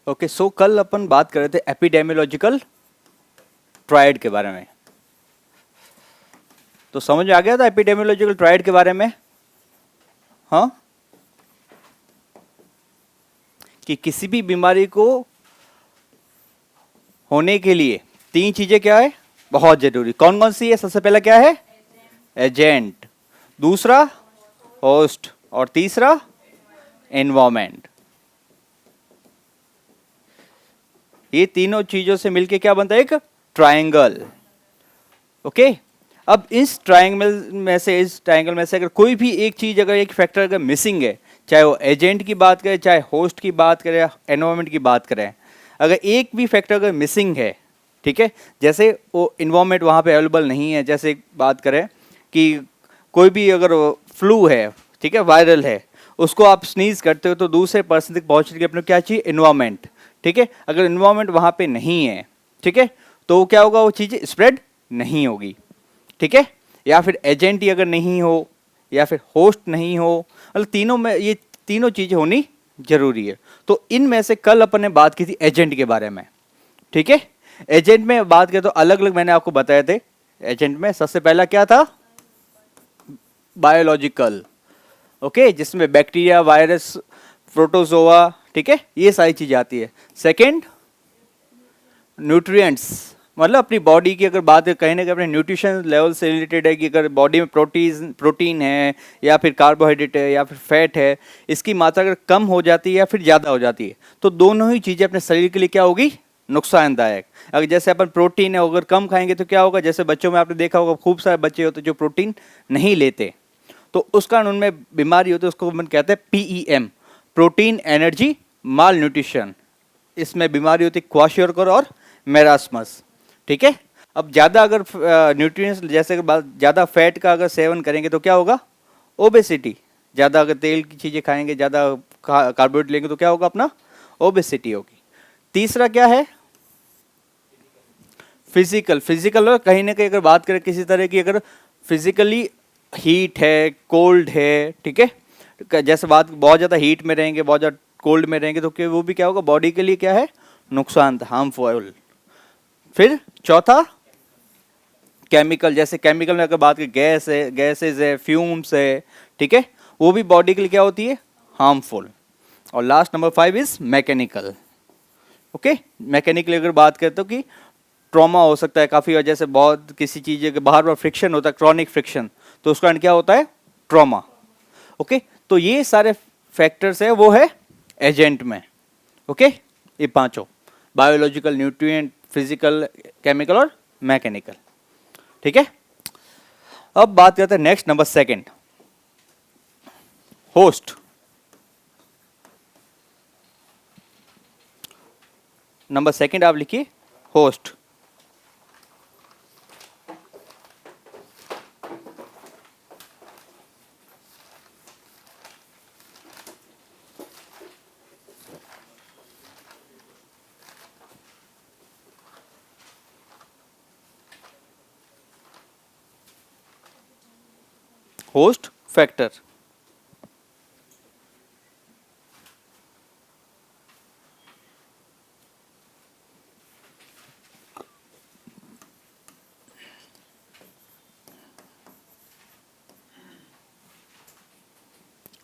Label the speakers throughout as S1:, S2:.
S1: Okay, सो कल अपन बात कर रहे थे एपिडेमियोलॉजिकल ट्रायड के बारे में। तो समझ में आ गया था एपिडेमियोलॉजिकल ट्रायड के बारे में? हाँ, कि किसी भी बीमारी को होने के लिए तीन चीजें क्या है बहुत जरूरी, कौन कौन सी है? सबसे पहला क्या है? एजेंट, दूसरा होस्ट, और तीसरा एनवायरमेंट। ये तीनों चीजों से मिलके क्या बनता है? एक ट्रायंगल। ओके, अब इस ट्रायंगल में से अगर कोई भी एक चीज, अगर एक फैक्टर अगर मिसिंग है, चाहे वो एजेंट की बात करें, चाहे होस्ट की बात करें, एनवायरमेंट की बात करें, अगर एक भी फैक्टर अगर मिसिंग है, ठीक है, जैसे वो इन्वायरमेंट वहाँ पे अवेलेबल नहीं है, जैसे बात करें कि कोई भी अगर फ्लू है, ठीक है, वायरल है, उसको आप स्नीज करते हो तो दूसरे पर्सन तक पहुँचने के लिए अपने क्या चाहिए? इन्वायरमेंट। ठीक है, अगर इन्वायरमेंट वहाँ पे नहीं है, ठीक है, तो क्या होगा? वो चीज़ स्प्रेड नहीं होगी। ठीक है, या फिर एजेंट ही अगर नहीं हो, या फिर होस्ट नहीं हो, मतलब तीनों में ये तीनों चीज़ें होनी जरूरी है। तो इनमें से कल अपन ने बात की थी एजेंट के बारे में। ठीक है, एजेंट में बात करें तो अलग अलग मैंने आपको बताए थे। एजेंट में सबसे पहला क्या था? बायोलॉजिकल। ओके, जिसमें बैक्टीरिया, वायरस, प्रोटोजोआ, ठीक है, ये सारी चीजें आती है। सेकंड, न्यूट्रिएंट्स, मतलब अपनी बॉडी की अगर बात कहीं ना कहीं अपने न्यूट्रिशन लेवल से रिलेटेड है कि अगर बॉडी में प्रोटीन है, या फिर कार्बोहाइड्रेट है, या फिर फैट है, इसकी मात्रा अगर कम हो जाती है या फिर ज़्यादा हो जाती है, तो दोनों ही चीज़ें अपने शरीर के लिए क्या होगी? नुकसानदायक। अगर जैसे अपन प्रोटीन है अगर कम खाएंगे तो क्या होगा? जैसे बच्चों में आपने देखा होगा खूब सारे बच्चे होते हैं जो प्रोटीन नहीं लेते, तो उस कारण उनमें बीमारी होती है, उसको अपन कहते हैं PEM, प्रोटीन एनर्जी माल न्यूट्रिशन। इसमें बीमारी होती है क्वाशियोरकर और मेरास्मस। ठीक है, अब ज़्यादा अगर न्यूट्रिएंट्स, जैसे ज़्यादा फैट का अगर सेवन करेंगे तो क्या होगा? ओबेसिटी। ज़्यादा अगर तेल की चीज़ें खाएंगे, ज़्यादा कार्बोहाइड्रेट लेंगे तो क्या होगा? अपना ओबेसिटी होगी। तीसरा क्या है? फिजिकल। फिजिकल कहीं ना कहीं अगर बात करें किसी तरह की, अगर फिजिकली हीट है, कोल्ड है, ठीक है, जैसे बात बहुत ज़्यादा हीट में रहेंगे, बहुत ज़्यादा कोल्ड में रहेंगे, तो क्या वो भी क्या होगा? बॉडी के लिए क्या है? नुकसान, हार्मफुल। फिर चौथा केमिकल, जैसे केमिकल में अगर बात करें गैस है, गैसेज है, फ्यूम्स है, ठीक है, वो भी बॉडी के लिए क्या होती है? हार्मफुल। और last number 5 is mechanical. Okay, mechanical अगर बात करें तो कि ट्रॉमा हो सकता है काफ़ी वजह से, बहुत किसी चीज़ के बार बार फ्रिक्शन होता है, क्रॉनिक फ्रिक्शन, तो उसका क्या होता है? ट्रॉमा। ओके, तो ये सारे फैक्टर्स है वो है एजेंट में। ओके, ये पांचों, बायोलॉजिकल, न्यूट्रिएंट, फिजिकल, केमिकल और मैकेनिकल। ठीक है, अब बात करते हैं next number second, host. Number second आप लिखिए होस्ट। Host factor.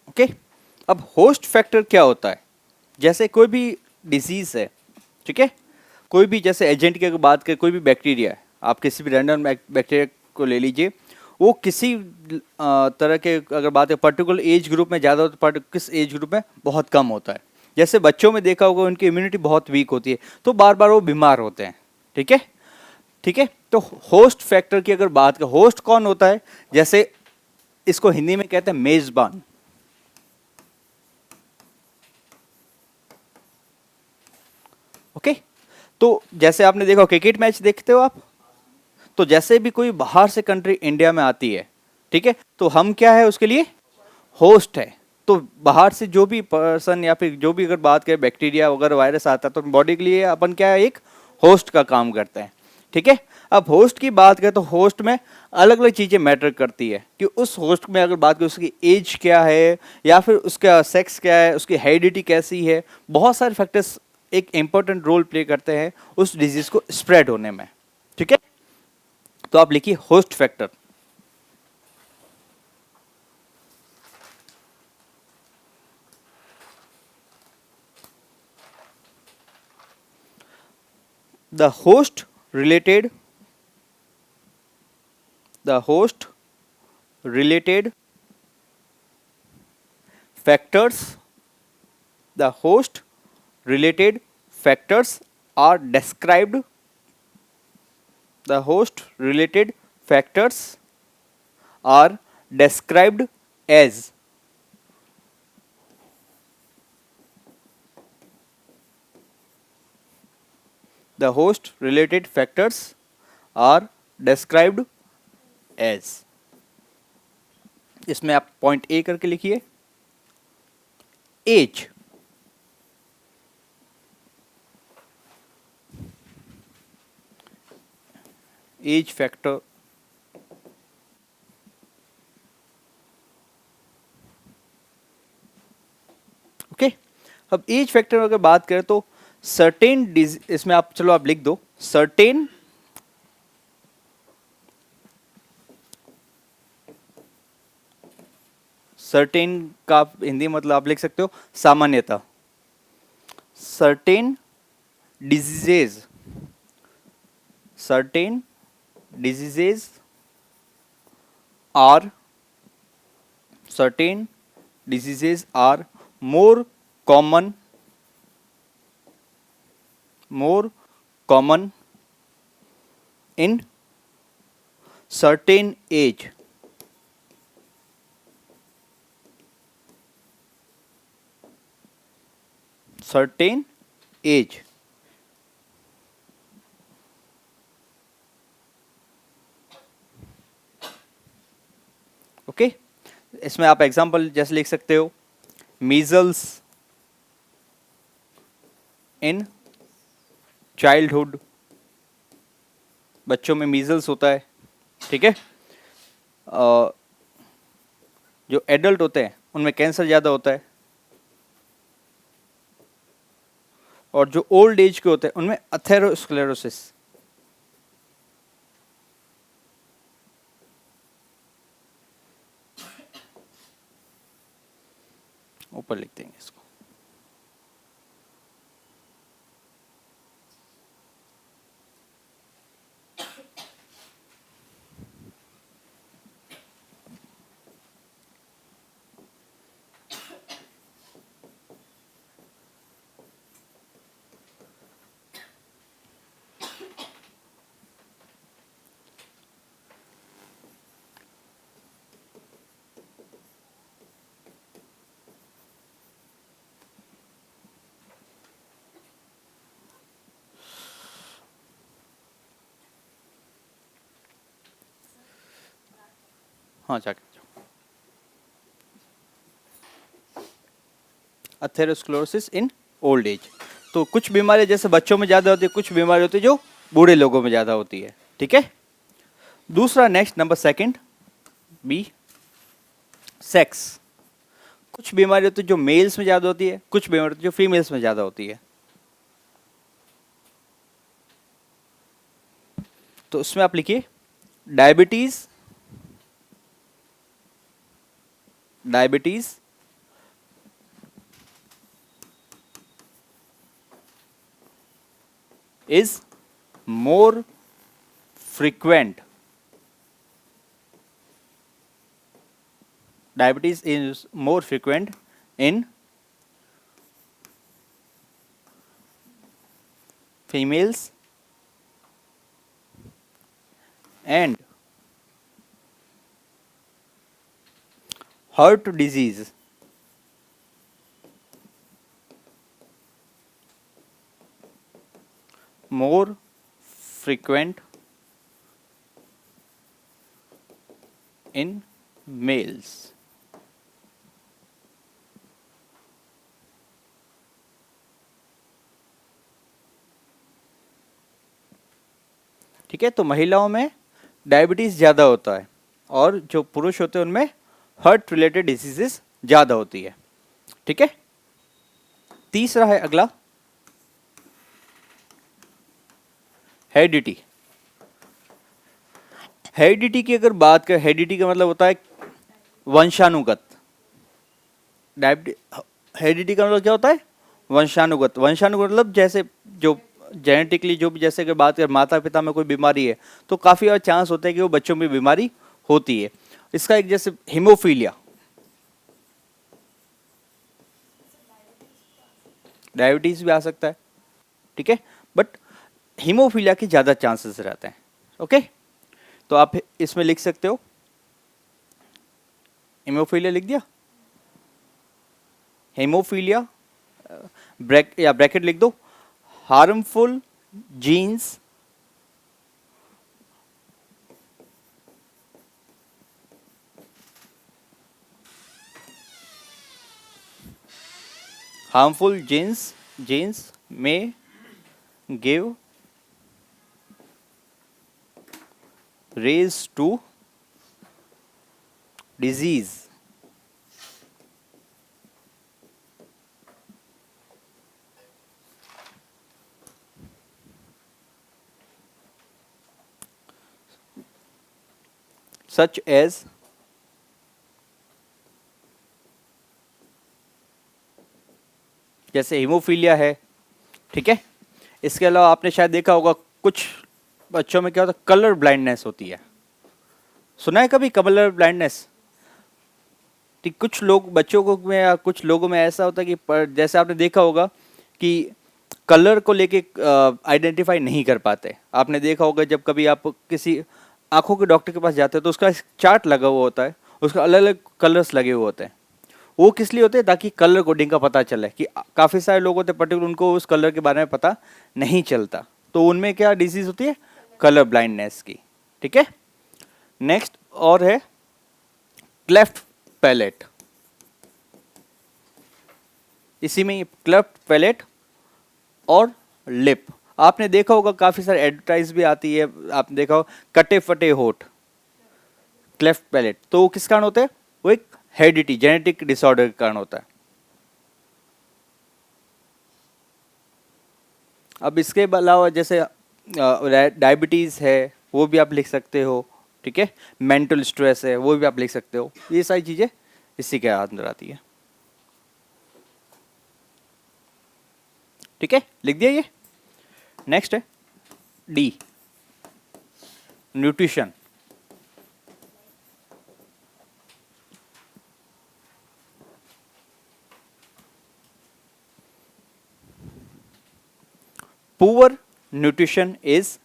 S1: ओके, अब होस्ट फैक्टर क्या होता है? जैसे कोई भी डिजीज है, ठीक है, कोई भी, जैसे एजेंट की अगर बात करें, कोई भी बैक्टीरिया है, आप किसी भी रैंडम बैक्टीरिया को ले लीजिए, वो किसी तरह के अगर बात है पर्टिकुलर एज ग्रुप में ज़्यादा होता है, किस एज ग्रुप में बहुत कम होता है। जैसे बच्चों में देखा होगा उनकी इम्यूनिटी बहुत वीक होती है, तो बार बार वो बीमार होते हैं। ठीक है, ठीक है, तो होस्ट फैक्टर की अगर बात करें, होस्ट कौन होता है? जैसे इसको हिंदी में कहते हैं मेजबान। ओके, तो जैसे आपने देखा क्रिकेट मैच देखते हो आप, तो जैसे भी कोई बाहर से कंट्री इंडिया में आती है, ठीक है, तो हम क्या है उसके लिए? होस्ट है। तो बाहर से जो भी पर्सन या फिर जो भी अगर बात करें बैक्टीरिया वगैरह वायरस आता है, तो बॉडी के लिए अपन क्या है? एक होस्ट का काम करते हैं। ठीक है, अब होस्ट की बात करें तो होस्ट में अलग अलग चीज़ें मैटर करती है कि उस होस्ट में अगर बात करें उसकी एज क्या है, या फिर उसका सेक्स क्या है, उसकी हेरिडिटी कैसी है, बहुत सारे फैक्टर्स एक इंपॉर्टेंट रोल प्ले करते हैं उस डिजीज को स्प्रेड होने में, ठीक है। तो आप लिखिए host factor. the host related the host related factors the host related factors are described the host related factors are described as the host related factors are described as। इसमें आप पॉइंट ए करके लिखिए as, age factor, okay. अब age factor अगर बात करें तो certain, इसमें आप चलो आप लिख दो सर्टेन सर्टेन का हिंदी मतलब आप लिख सकते हो सामान्यतः। Certain diseases, certain diseases are, certain diseases are more common in certain age, certain age, okay. इसमें आप एग्जांपल जैसे लिख सकते हो मीजल्स इन चाइल्डहुड, बच्चों में मीजल्स होता है, ठीक है। जो एडल्ट होते हैं उनमें कैंसर ज़्यादा होता है, और जो ओल्ड एज के होते हैं उनमें अथेरोस्क्लेरोसिस। ऊपर लिख देंगे इसको। हाँ जाके अथेरोस्क्लेरोसिस इन ओल्ड एज। तो कुछ बीमारियां जैसे बच्चों में ज़्यादा होती है, कुछ बीमारी होती है जो बूढ़े लोगों में ज़्यादा होती है, ठीक है। दूसरा next number second B, sex. कुछ बीमारी होती है जो मेल्स में ज़्यादा होती है, कुछ बीमारी होती है जो फीमेल्स में ज़्यादा होती है। तो उसमें आप लिखिए diabetes, diabetes is more frequent, diabetes is more frequent in females and heart disease more frequent in males। ठीक है, तो महिलाओं में डायबिटीज ज़्यादा होता है और जो पुरुष होते हैं उनमें हार्ट रिलेटेड डिजीजेस ज़्यादा होती है, ठीक है। तीसरा है अगला हेरिडिटी, हेरिडिटी की अगर बात करें, हेरिडिटी का मतलब होता है वंशानुगत। हेरिडिटी का मतलब क्या होता है? वंशानुगत। वंशानुगत मतलब जैसे जो जेनेटिकली जो भी, जैसे अगर बात करें माता पिता में कोई बीमारी है तो काफ़ी और चांस होता है कि वो बच्चों में बीमारी होती है। इसका एक जैसे हीमोफीलिया, डायबिटीज भी आ सकता है, ठीक है, बट हीमोफीलिया के ज़्यादा चांसेस रहते हैं। ओके, तो आप इसमें लिख सकते हो, हीमोफीलिया लिख दिया, हेमोफीलिया, ब्रैकेट लिख दो, harmful genes harmful genes may give rise to disease. Such as जैसे हीमोफीलिया है, ठीक है। इसके अलावा आपने शायद देखा होगा कुछ बच्चों में क्या होता है, कलर ब्लाइंडनेस होती है। सुना है कभी कलर ब्लाइंडनेस? ठीक, कुछ लोग बच्चों को में या कुछ लोगों में ऐसा होता है कि जैसे आपने देखा होगा कि कलर को लेके आइडेंटिफाई नहीं कर पाते। आपने देखा होगा जब कभी आप किसी आंखों के डॉक्टर के पास जाते हैं तो उसका चार्ट लगा हुआ होता है, उसका अलग अलग कलर्स लगे हुए होते हैं। वो किस लिए होते हैं? ताकि कलर कोडिंग का पता चले कि काफ़ी सारे लोग होते हैं पर्टिकुलर, उनको उस कलर के बारे में पता नहीं चलता, तो उनमें क्या डिजीज होती है? कलर ब्लाइंडनेस की, ठीक है। नेक्स्ट और है क्लेफ्ट पैलेट। इसी में क्लेफ्ट पैलेट और लिप, आपने देखा होगा काफी सारे एडवर्टाइज भी आती है, आपने देखा हो कटे फटे होठ, क्लेफ्ट पैलेट, तो वो किस कारण होता है? वो एक हेरिडिटी जेनेटिक डिसऑर्डर के कारण होता है। अब इसके अलावा जैसे डायबिटीज है वो भी आप लिख सकते हो, ठीक है, मेंटल स्ट्रेस है वो भी आप लिख सकते हो, ये सारी चीजें इसी के अंदर आती है, ठीक है, लिख दिया ये। नेक्स्ट है D, nutrition. Poor nutrition is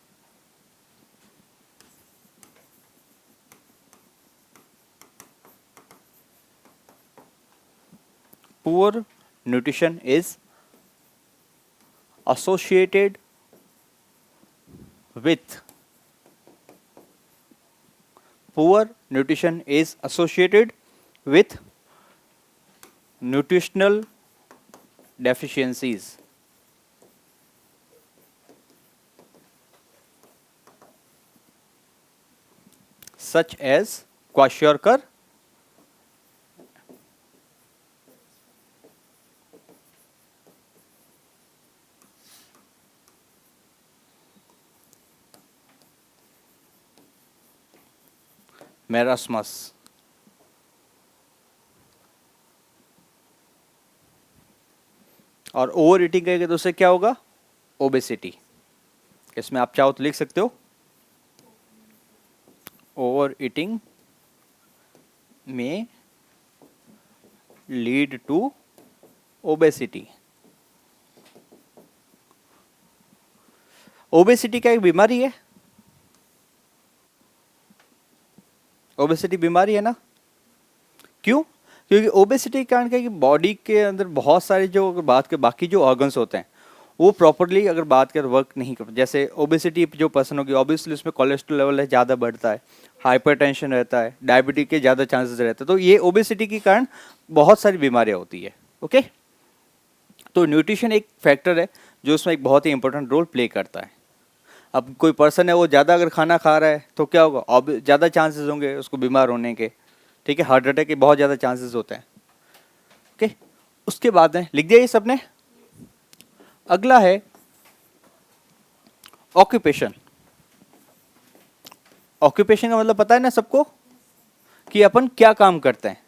S1: poor nutrition is associated with poor nutrition is associated with nutritional deficiencies such as kwashiorkor, marasmus। और ओवर ईटिंग करेंगे तो उससे क्या होगा? ओबेसिटी। इसमें आप चाहो तो लिख सकते हो, ओवर ईटिंग में लीड टू ओबेसिटी। ओबेसिटी क्या एक बीमारी है? ओबेसिटी बीमारी है ना? क्यों? क्योंकि ओबेसिटी के कारण क्या है कि बॉडी के अंदर बहुत सारे जो अगर बात करें बाकी जो ऑर्गन्स होते हैं वो प्रॉपरली अगर बात करें वर्क नहीं कर, जैसे ओबेसिटी जो पर्सन होगी ऑब्वियसली उसमें कोलेस्ट्रॉल लेवल है ज़्यादा बढ़ता है, हाइपरटेंशन रहता है, डायबिटीज के ज़्यादा चांसेस रहते हैं, तो ये ओबेसिटी के कारण बहुत सारी बीमारियाँ होती है। ओके, तो न्यूट्रिशन एक फैक्टर है जो उसमें एक बहुत ही इंपॉर्टेंट रोल प्ले करता है। अब कोई पर्सन है वो ज़्यादा अगर खाना खा रहा है तो क्या होगा? अब ज़्यादा चांसेस होंगे उसको बीमार होने के, ठीक है, हार्ट अटैक के बहुत ज़्यादा चांसेस होते हैं। ओके, उसके बाद है लिख दिया ये सबने। अगला है ऑक्यूपेशन, ऑक्यूपेशन का मतलब पता है ना सबको कि अपन क्या काम करते हैं।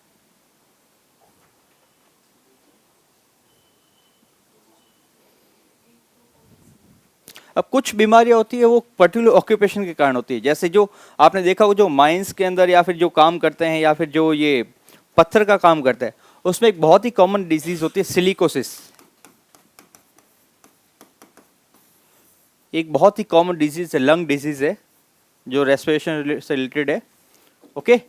S1: अब कुछ बीमारियां होती है वो पर्टिकुलर ऑक्यूपेशन के कारण होती है, जैसे जो आपने देखा हो जो माइंस के अंदर या फिर जो काम करते हैं या फिर जो ये पत्थर का काम करते हैं, उसमें एक बहुत ही कॉमन डिजीज होती है सिलिकोसिस। एक बहुत ही कॉमन डिजीज है, लंग डिजीज है जो रेस्पिरेशन से रिलेटेड है। ओके,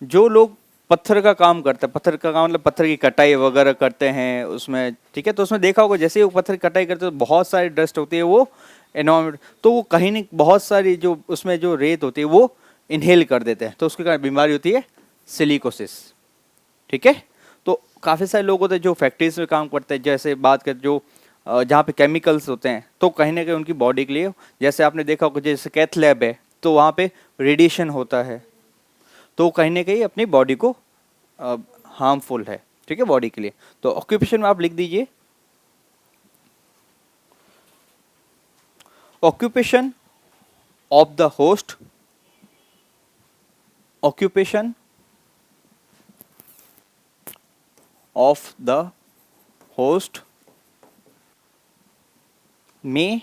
S1: जो लोग पत्थर का काम करते हैं, पत्थर का काम मतलब पत्थर की कटाई वगैरह करते हैं उसमें, ठीक है, तो उसमें देखा होगा जैसे ही वो पत्थर की कटाई करते हैं तो बहुत सारी डस्ट होती है वो एनवायरमेंट, तो वो कहीं नहीं, बहुत सारी जो उसमें जो रेत होती है वो इनहेल कर देते हैं, तो उसके कारण बीमारी होती है सिलिकोसिस। ठीक है, तो काफ़ी सारे लोग होते हैं जो फैक्ट्रीज में काम करते हैं, जैसे बात करें जो जहाँ पे केमिकल्स होते हैं, तो कहीं ना कहीं उनकी बॉडी के लिए, जैसे आपने देखा होगा जैसे कैथ लैब है तो वहाँ पे रेडिएशन होता है, तो कहीं ना कहीं अपनी बॉडी को हार्मफुल है, ठीक है, बॉडी के लिए। तो ऑक्यूपेशन में आप लिख दीजिए occupation of the host, occupation of the host में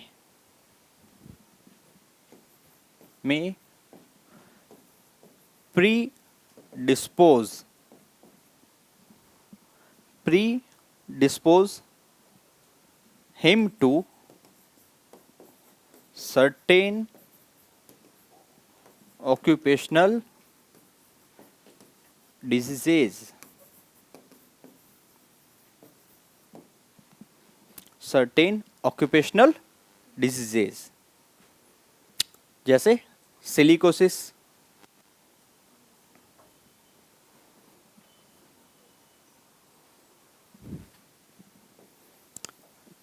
S1: pre-dispose pre-dispose him to certain occupational diseases, certain occupational diseases जैसे सिलिकोसिस,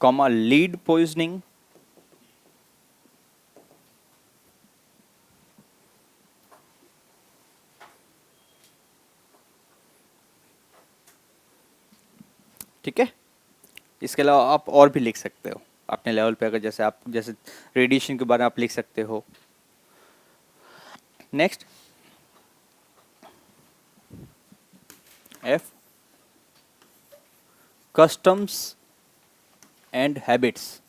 S1: कॉमा लीड पॉइजनिंग, ठीक है। इसके अलावा आप और भी लिख सकते हो अपने लेवल पे, अगर जैसे आप जैसे रेडिएशन के बारे में आप लिख सकते हो। Next F, customs and habits.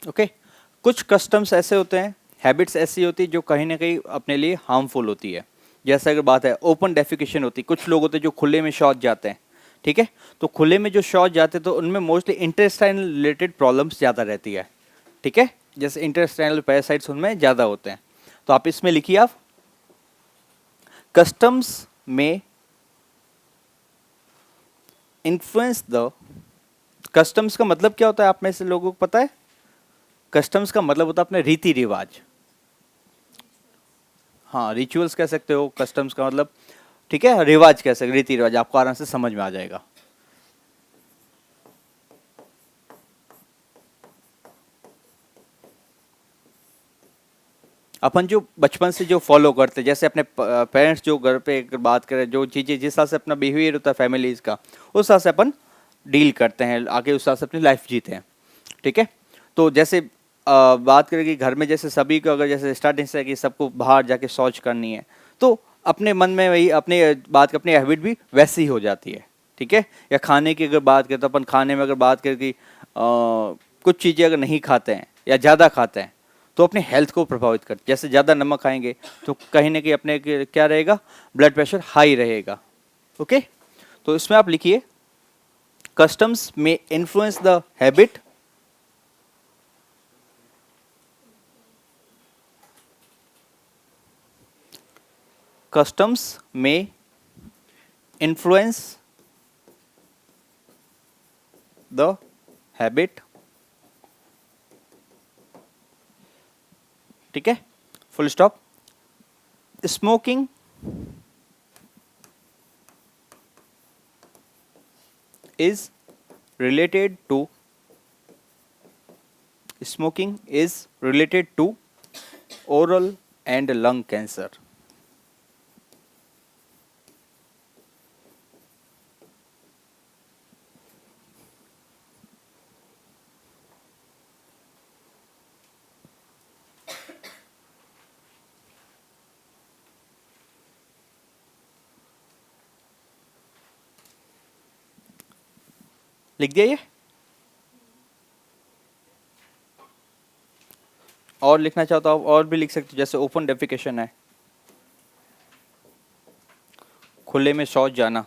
S1: Okay, कुछ कस्टम्स ऐसे होते हैं, हैबिट्स ऐसी होती है जो कहीं ना कहीं अपने लिए हार्मफुल होती है। जैसे अगर बात है ओपन डेफिकेशन होती है, कुछ लोग होते हैं जो खुले में शौच जाते हैं, ठीक है, तो खुले में जो शौच जाते हैं तो उनमें मोस्टली इंटेस्टाइनल रिलेटेड प्रॉब्लम्स ज़्यादा रहती है, ठीक है, जैसे इंटेस्टाइनल पैरासाइट्स उनमें ज़्यादा होते हैं। तो आप इसमें लिखिए आप कस्टम्स में इन्फ्लुएंस द, कस्टम्स का मतलब क्या होता है आप में से लोगों को पता है? कस्टम्स का मतलब होता है अपने रीति रिवाज, हाँ रिचुअल्स कह सकते हो कस्टम्स का मतलब, ठीक है, रिवाज कह सकते, रीति रिवाज आपको आराम से समझ में आ जाएगा। अपन जो बचपन से जो फॉलो करते, जैसे अपने पेरेंट्स जो घर पे अगर बात करें, जो चीज़ें जिस हिसाब से अपना बिहेवियर होता है फैमिलीज का, उस हिसाब से अपन डील करते हैं आगे, उस हिसाब से अपनी लाइफ जीते हैं, ठीक है। तो जैसे बात करें कि घर में जैसे सभी को अगर जैसे स्टार्टिंग से कि सबको बाहर जाके शौच करनी है, तो अपने मन में वही अपने बात अपनी हैबिट भी वैसी ही हो जाती है, ठीक है। या खाने की अगर बात करें तो अपन खाने में अगर बात करें कि कुछ चीज़ें अगर नहीं खाते हैं या ज़्यादा खाते हैं तो अपने हेल्थ को प्रभावित करते, जैसे ज़्यादा नमक खाएंगे तो कहीं ना कहीं अपने क्या रहेगा, ब्लड प्रेशर हाई रहेगा। ओके, तो इसमें आप लिखिए कस्टम्स में influence the habit, customs may influence the habit, ठीक है, full stop. Smoking is related to smoking is related to oral and lung cancer. लिख दिया ये? और लिखना चाहता हूँ और भी लिख सकते हो, जैसे ओपन डेफिकेशन है, खुले में शौच जाना।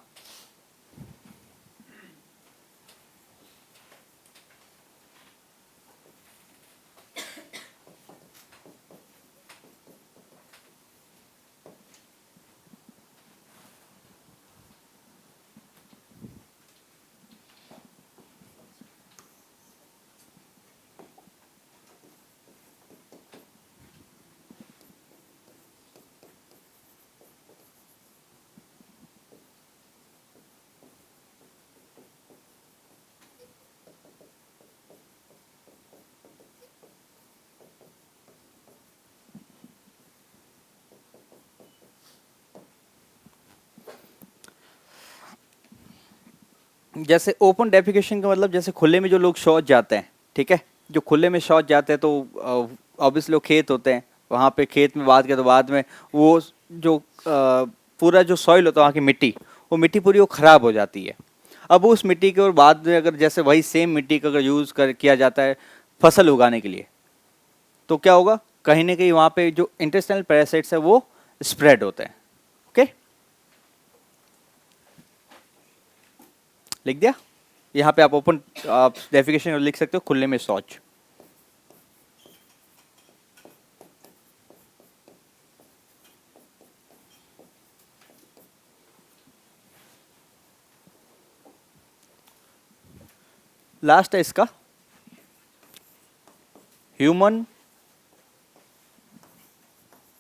S1: जैसे ओपन डेफिकेशन का मतलब जैसे खुले में जो लोग शौच जाते हैं, ठीक है, जो खुले में शौच जाते हैं तो ऑब्वियसली लोग खेत होते हैं, वहाँ पे खेत में बात करें तो बाद में वो जो पूरा जो सॉइल होता है वहाँ की मिट्टी, वो मिट्टी पूरी वो ख़राब हो जाती है। अब उस मिट्टी के और बाद में अगर जैसे वही सेम मिट्टी का अगर यूज़ कर किया जाता है फसल उगाने के लिए, तो क्या होगा, कहीं ना कहीं वहाँ पे जो इंटेस्टाइनल पैरासाइट्स है वो स्प्रेड होते हैं। ओके, लिख दिया? यहाँ पे आप ओपन आप डेफिकेशन लिख सकते हो, खुले में शौच। लास्ट है इसका, ह्यूमन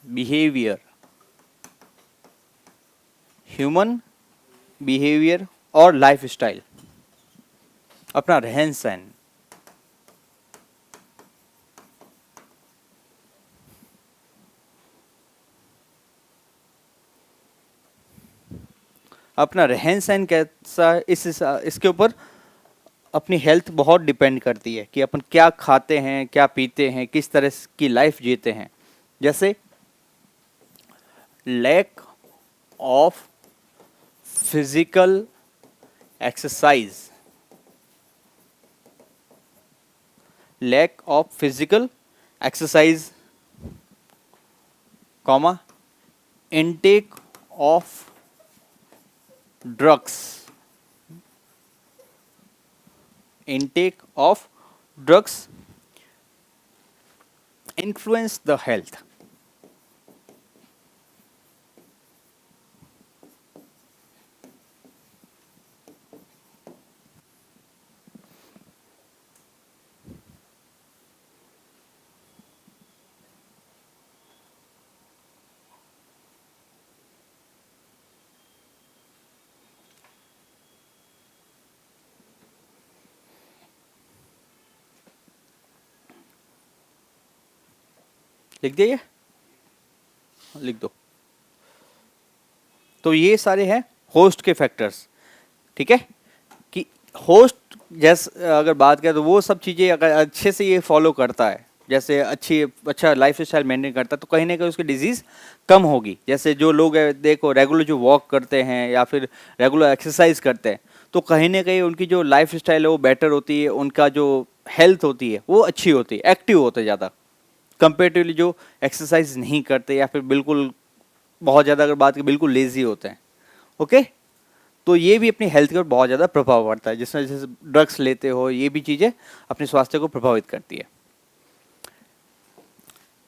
S1: बिहेवियर। ह्यूमन बिहेवियर और लाइफ स्टाइल, अपना रहन सहन। अपना रहन सहन कैसा, इसके ऊपर अपनी हेल्थ बहुत डिपेंड करती है कि अपन क्या खाते हैं, क्या पीते हैं, किस तरह की लाइफ जीते हैं। जैसे lack of physical exercise, lack of physical exercise, comma, intake of drugs, intake of drugs influence the health। लिख दिया ये? लिख दो। तो ये सारे हैं होस्ट के फैक्टर्स, ठीक है, कि होस्ट जैसे अगर बात करें तो वो सब चीज़ें अगर अच्छे से ये फॉलो करता है, जैसे अच्छा लाइफ स्टाइल मेंटेन करता है, तो कहीं ना कहीं उसकी डिजीज़ कम होगी। जैसे जो लोग है देखो रेगुलर जो वॉक करते हैं या फिर रेगुलर एक्सरसाइज करते हैं, तो कहीं ना कहीं उनकी जो लाइफ स्टाइल है वो बेटर होती है, उनका जो हेल्थ होती है वो अच्छी होती है, एक्टिव होते हैं ज़्यादा, कंपेरेटिवली जो एक्सरसाइज नहीं करते या फिर बिल्कुल बहुत ज़्यादा अगर बात की बिल्कुल लेजी होते हैं। ओके, तो ये भी अपनी हेल्थ के ऊपर बहुत ज़्यादा प्रभाव पड़ता है, जिसमें जैसे ड्रग्स लेते हो, ये भी चीज़ें अपने स्वास्थ्य को प्रभावित करती है।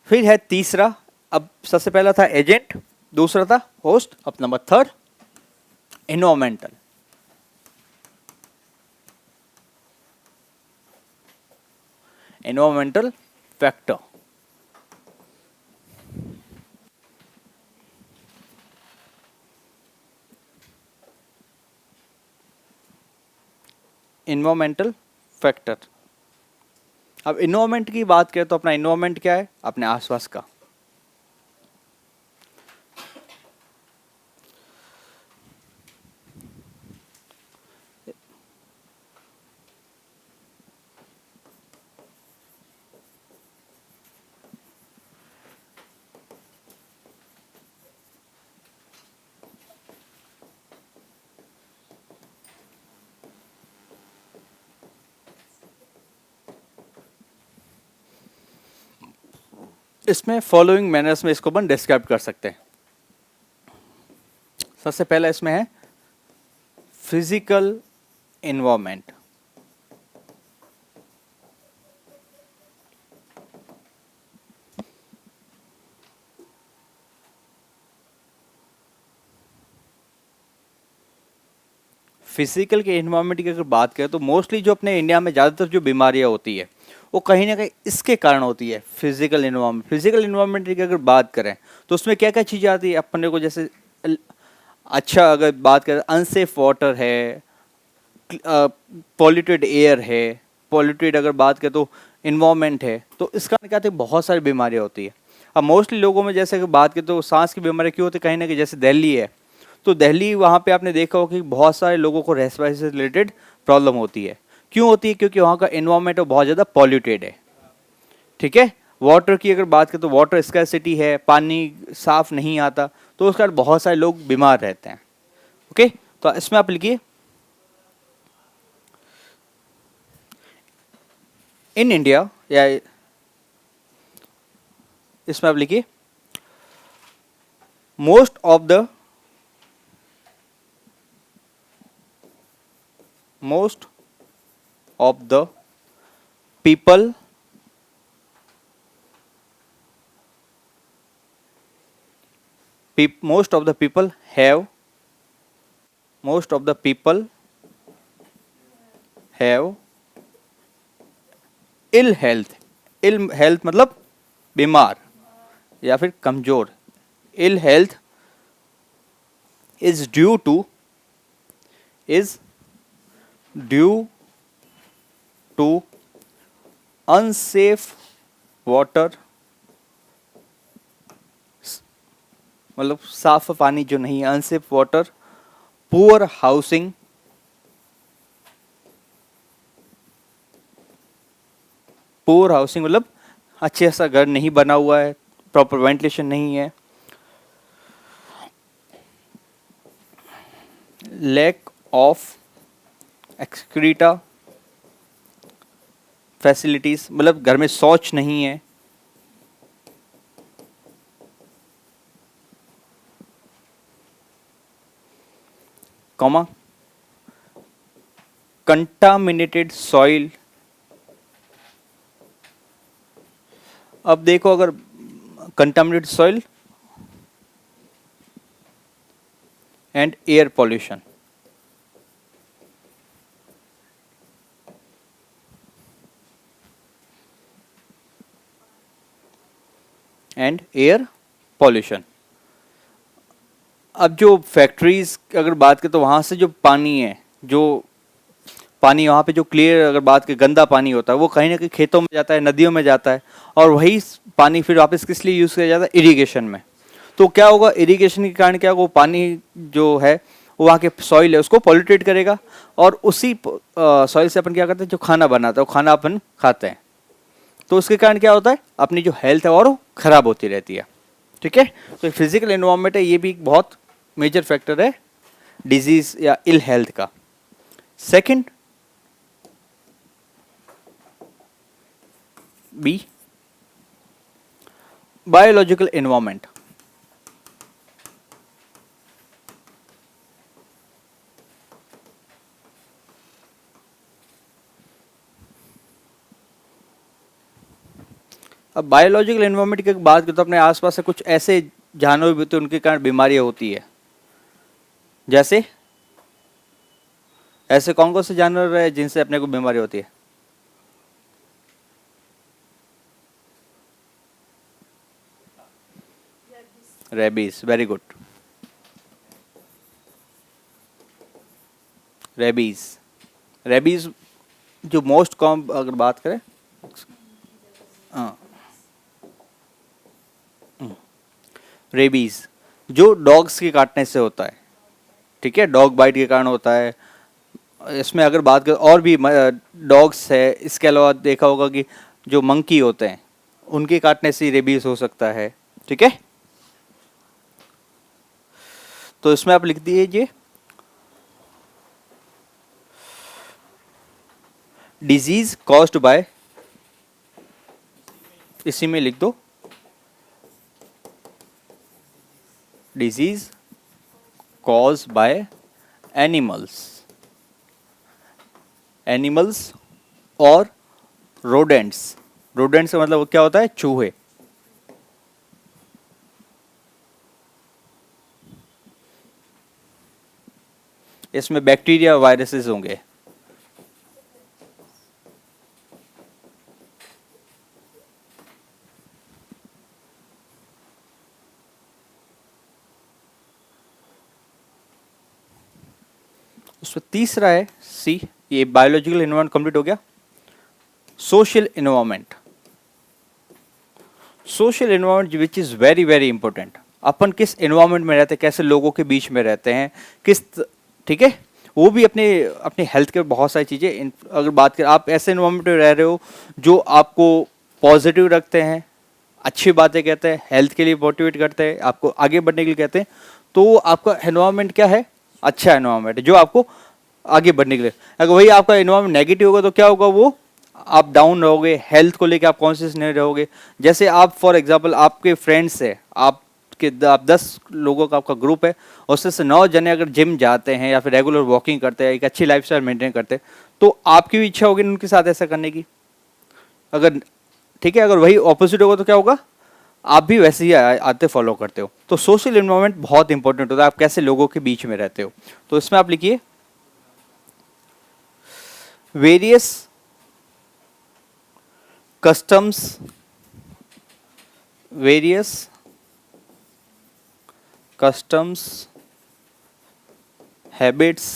S1: फिर है तीसरा, अब सबसे पहला था एजेंट, दूसरा था होस्ट, अब number third environmental. Environmental factor, environmental factor अब इन्वायरमेंट की बात करें तो अपना इन्वायरमेंट क्या है, अपने आसपास का। इसमें फॉलोइंग मैनर्स में इसको अपन डिस्क्राइब कर सकते हैं। सबसे पहला इसमें है फिजिकल इन्वायरमेंट। फिजिकल के इन्वायरमेंट की अगर बात करें तो मोस्टली जो अपने इंडिया में ज़्यादातर जो बीमारियां होती है वो कहीं ना कहीं इसके कारण होती है, फिजिकल इन्वायरमेंट। फिजिकल इन्वायरमेंट की अगर बात करें तो उसमें क्या क्या चीज़ें आती है अपने को, जैसे अच्छा अगर बात करें अनसेफ वाटर है, पॉल्यूटेड एयर है, पॉल्यूटेड अगर बात करें तो इन्वायरमेंट है, तो इसका क्या होता है, बहुत सारी बीमारियां होती है। अब मोस्टली लोगों में जैसे अगर बात करें तो सांस की बीमारी क्यों होती है, कहीं ना कहीं जैसे दिल्ली है तो दिल्ली वहाँ पे आपने देखा होगा कि बहुत सारे लोगों को रेस्पिरेटरी से रिलेटेड प्रॉब्लम होती है। क्यों होती है, क्योंकि वहाँ का इन्वायरमेंट बहुत ज़्यादा पॉल्यूटेड है। ठीक है, वाटर की अगर बात करें तो वाटर स्कैरसिटी है, पानी साफ नहीं आता, तो उसके कारण बहुत सारे लोग बीमार रहते हैं। ओके, तो इसमें आप लिखिए इन इंडिया, या इसमें आप लिखिए most of the people most of the people have ill health। ill health मतलब बीमार या फिर कमजोर। ill health is due to unsafe water, मतलब साफ पानी जो नहीं है, अनसेफ वाटर, पुअर हाउसिंग, मतलब अच्छे सा घर नहीं बना हुआ है, प्रॉपर वेंटिलेशन नहीं है, लैक ऑफ एक्सक्रीटा फैसिलिटीज, मतलब घर में शौच नहीं है, कॉमा कंटामिनेटेड सॉइल। अब देखो अगर contaminated soil and air pollution, and air pollution. अब जो फैक्ट्रीज अगर बात करें तो वहाँ से जो पानी है, जो पानी वहाँ पे जो क्लियर अगर बात करें गंदा पानी होता है वो कहीं ना कहीं खेतों में जाता है, नदियों में जाता है, और वही पानी फिर वापस किस लिए यूज़ किया जाता है, इरिगेशन में। तो क्या होगा, इरिगेशन के कारण क्या होगा, वो पानी जो है वो वहाँ के सॉइल है उसको पॉल्यूटेट करेगा, और उसी सॉइल से अपन क्या करते हैं, जो खाना बनाता है वो खाना अपन खाते हैं, तो उसके कारण क्या होता है, अपनी जो हेल्थ है और वो खराब होती रहती है। ठीक है, तो फिजिकल एनवायरनमेंट है, ये भी एक बहुत मेजर फैक्टर है डिजीज या इल हेल्थ का। Second B, biological environment. अब बायोलॉजिकल एनवायरनमेंट की बात करें तो अपने आसपास से कुछ ऐसे जानवर भी होते हैं उनके कारण बीमारियां होती है। जैसे ऐसे कौन कौन से जानवर है जिनसे अपने को बीमारी होती है? Rabies, very good. रेबीज जो मोस्ट कॉमन अगर बात करें, रेबीज जो डॉग्स के काटने से होता है, ठीक है, डॉग बाइट के कारण होता है। इसमें अगर बात करें और भी डॉग्स है, इसके अलावा देखा होगा कि जो मंकी होते हैं उनके काटने से रेबीज हो सकता है, ठीक है। तो इसमें आप लिख दीजिए डिजीज कॉज्ड बाय, इसी में लिख दो disease caused by animals, animals और रोडेंट्स। रोडेंट्स का मतलब क्या होता है, चूहे। इसमें बैक्टीरिया वायरसेस होंगे। उसमें तीसरा है सी, ये बायोलॉजिकल इन्वायरमेंट कंप्लीट हो गया। Social environment, social environment which is very very important. अपन किस इन्वायरमेंट में रहते हैं, कैसे लोगों के बीच में रहते हैं, ठीक है, वो भी अपने अपनी हेल्थ के बहुत सारी चीज़ें। अगर बात करें आप ऐसे इन्वायरमेंट में रह रहे हो जो आपको पॉजिटिव रखते हैं, अच्छी बातें कहते हैं, हेल्थ के लिए मोटिवेट करते हैं, आपको आगे बढ़ने के लिए कहते हैं, तो आपका एनवायरनमेंट क्या है, अच्छा एनवायरनमेंट है जो आपको आगे बढ़ने के लिए। अगर वही आपका एनवायरनमेंट नेगेटिव होगा तो क्या होगा, वो आप डाउन रहोगे, हेल्थ को लेकर आप कॉन्शियस नहीं रहोगे। जैसे आप फॉर एग्जांपल आपके फ्रेंड्स है, आप 10 लोगों का आपका ग्रुप है, उसमें से 9 जने अगर जिम जाते हैं या फिर रेगुलर वॉकिंग करते हैं, एक अच्छी लाइफस्टाइल मेंटेन करते हैं, तो आपकी भी इच्छा होगी उनके साथ ऐसा करने की। अगर ठीक है, अगर वही ऑपोजिट होगा तो क्या होगा, आप भी वैसे ही आते फॉलो करते हो। तो सोशल इन्वायरमेंट बहुत इंपॉर्टेंट होता है, आप कैसे लोगों के बीच में रहते हो। तो इसमें आप लिखिए various customs, various customs, habits,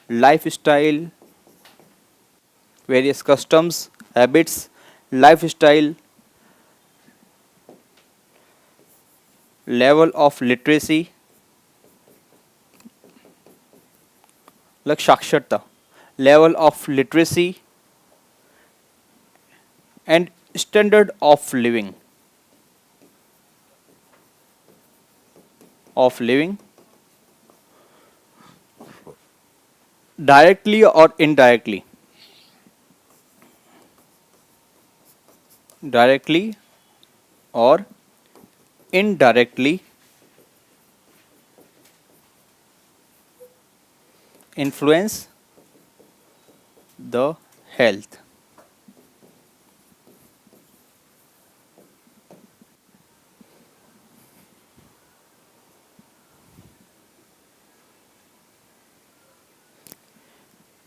S1: lifestyle, various customs, habits, lifestyle, level of literacy, like साक्षरता, level of literacy and standard of living directly और इनडायरेक्टली, डायरेक्टली और indirectly influence the health।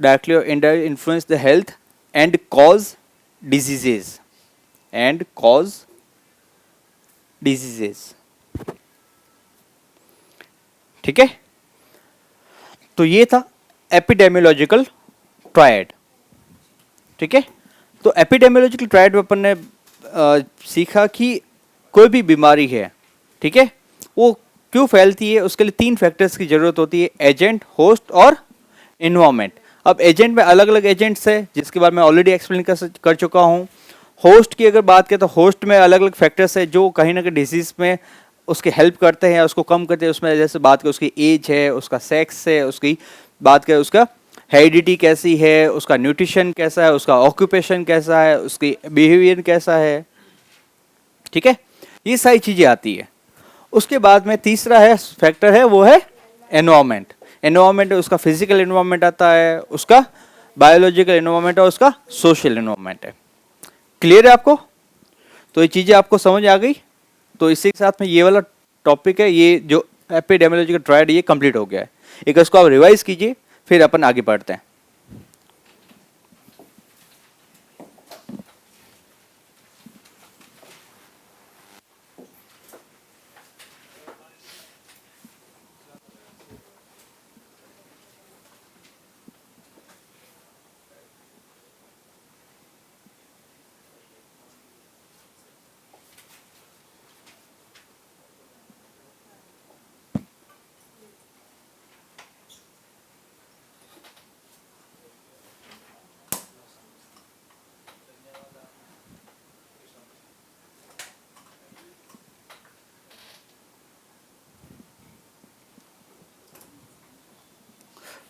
S1: Directly or indirectly influence the health and cause diseases, and cause diseases, ठीक है। तो ये था epidemiological triad, ठीक है। तो एपिडेमियोलॉजिकल ट्रायड में अपन ने सीखा कि कोई भी बीमारी है, ठीक है, वो क्यों फैलती है, उसके लिए 3 फैक्टर्स की जरूरत होती है, एजेंट, होस्ट और इन्वायरमेंट। अब एजेंट में अलग अलग एजेंट्स है जिसके बारे में ऑलरेडी एक्सप्लेन कर चुका हूँ। होस्ट की अगर बात करें तो होस्ट में अलग अलग फैक्टर्स है जो कहीं ना कहीं डिजीज में उसके हेल्प करते हैं, उसको कम करते हैं। उसमें जैसे बात करें उसकी एज है, उसका सेक्स है, उसकी बात करें उसका हेरिडिटी कैसी है, उसका न्यूट्रिशन कैसा है, उसका ऑक्यूपेशन कैसा है, उसकी बिहेवियर कैसा है, ठीक है, ये सारी चीज़ें आती है। उसके बाद में तीसरा है फैक्टर है, वो है एनवायरमेंट। एनवायरमेंट उसका फिजिकल एनवायरमेंट आता है, उसका बायोलॉजिकल एनवायरमेंट और उसका सोशल एनवायरमेंट है। क्लियर है आपको? तो ये चीज़ें आपको समझ आ गई। तो इसी के साथ में ये वाला टॉपिक है, ये जो एपिडेमियोलॉजिकल ट्रायड, ये कंप्लीट हो गया है। एक इसको आप रिवाइज कीजिए, फिर अपन आगे बढ़ते हैं।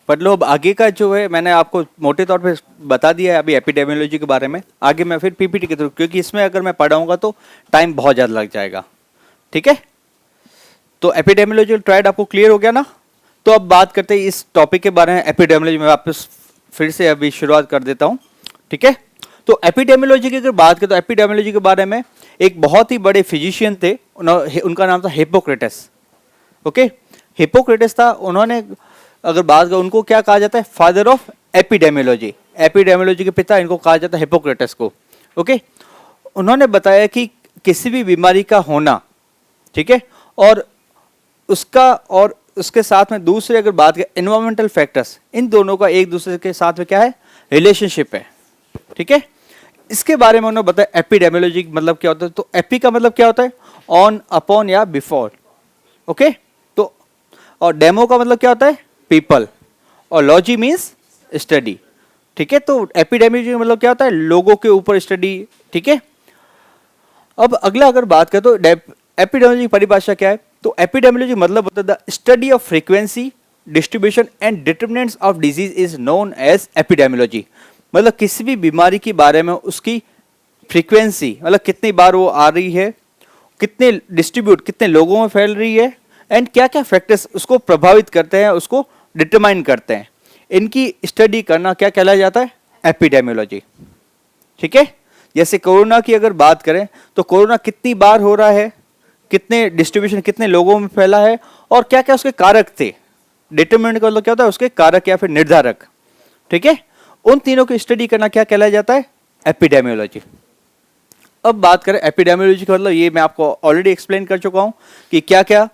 S1: पढ़ लो। अब आगे का जो है मैंने आपको मोटे तौर पे बता दिया है अभी एपिडेमियोलॉजी के बारे में, आगे मैं फिर पीपीटी के थ्रू, क्योंकि इसमें अगर मैं पढ़ाऊंगा तो टाइम बहुत ज़्यादा लग जाएगा, ठीक है। तो एपिडेमियोलॉजी ट्रायड आपको क्लियर हो गया ना। तो अब बात करते हैं इस टॉपिक के बारे में, एपिडेमियोलॉजी में वापस फिर से अभी शुरुआत कर देता हूँ, ठीक है। तो एपिडेमियोलॉजी की अगर बात करें तो एपिडेमियोलॉजी के बारे में एक बहुत ही बड़े फिजिशियन थे, उनका नाम था हिप्पोक्रेटस। ओके, हिप्पोक्रेटस था, उन्होंने अगर बात करें उनको क्या कहा जाता है, फादर ऑफ एपिडेमियोलॉजी, एपिडेमियोलॉजी के पिता इनको कहा जाता है हिप्पोक्रेटस को। ओके, उन्होंने बताया कि किसी भी बीमारी का होना, ठीक है, और उसके साथ में दूसरे अगर बात करें एनवायरमेंटल फैक्टर्स, इन दोनों का एक दूसरे के साथ में क्या है, रिलेशनशिप है, ठीक है। इसके बारे में उन्होंने बताया एपिडेमियोलॉजी मतलब क्या होता है। तो एपी का मतलब क्या होता है, ऑन, अपॉन या बिफोर। ओके, तो और डेमो का मतलब क्या होता है, पीपल, और लॉजी मीन्स स्टडी, ठीक है। तो एपिडेमियोलॉजी का मतलब क्या होता है, लोगों के ऊपर स्टडी, ठीक है। अब अगला अगर बात करें तो एपिडेमियोलॉजी की परिभाषा क्या है, तो एपिडेमियोलॉजी मतलब होता है the study of frequency, distribution and determinants of disease is known as epidemiology. मतलब किसी भी बीमारी के बारे में उसकी फ्रीक्वेंसी, मतलब कितनी बार वो आ रही है, कितने डिस्ट्रीब्यूट, कितने लोगों में फैल रही है, एंड क्या क्या फैक्टर्स उसको प्रभावित करते हैं, उसको डिटरमाइन करते हैं, इनकी स्टडी करना क्या कहलाया जाता है, एपिडेमियोलॉजी, ठीक है। जैसे कोरोना की अगर बात करें तो कोरोना कितनी बार हो रहा है, कितने डिस्ट्रीब्यूशन, कितने लोगों में फैला है, और क्या क्या उसके कारक थे, डिटरमिनेंट का मतलब क्या होता है, उसके कारक या फिर निर्धारक, ठीक है। उन तीनों की स्टडी करना क्या कहलाया जाता है, एपिडेमियोलॉजी। अब बात करें एपिडेमियोलॉजी का मतलब, ये मैं आपको ऑलरेडी एक्सप्लेन कर चुका हूं कि क्या क्या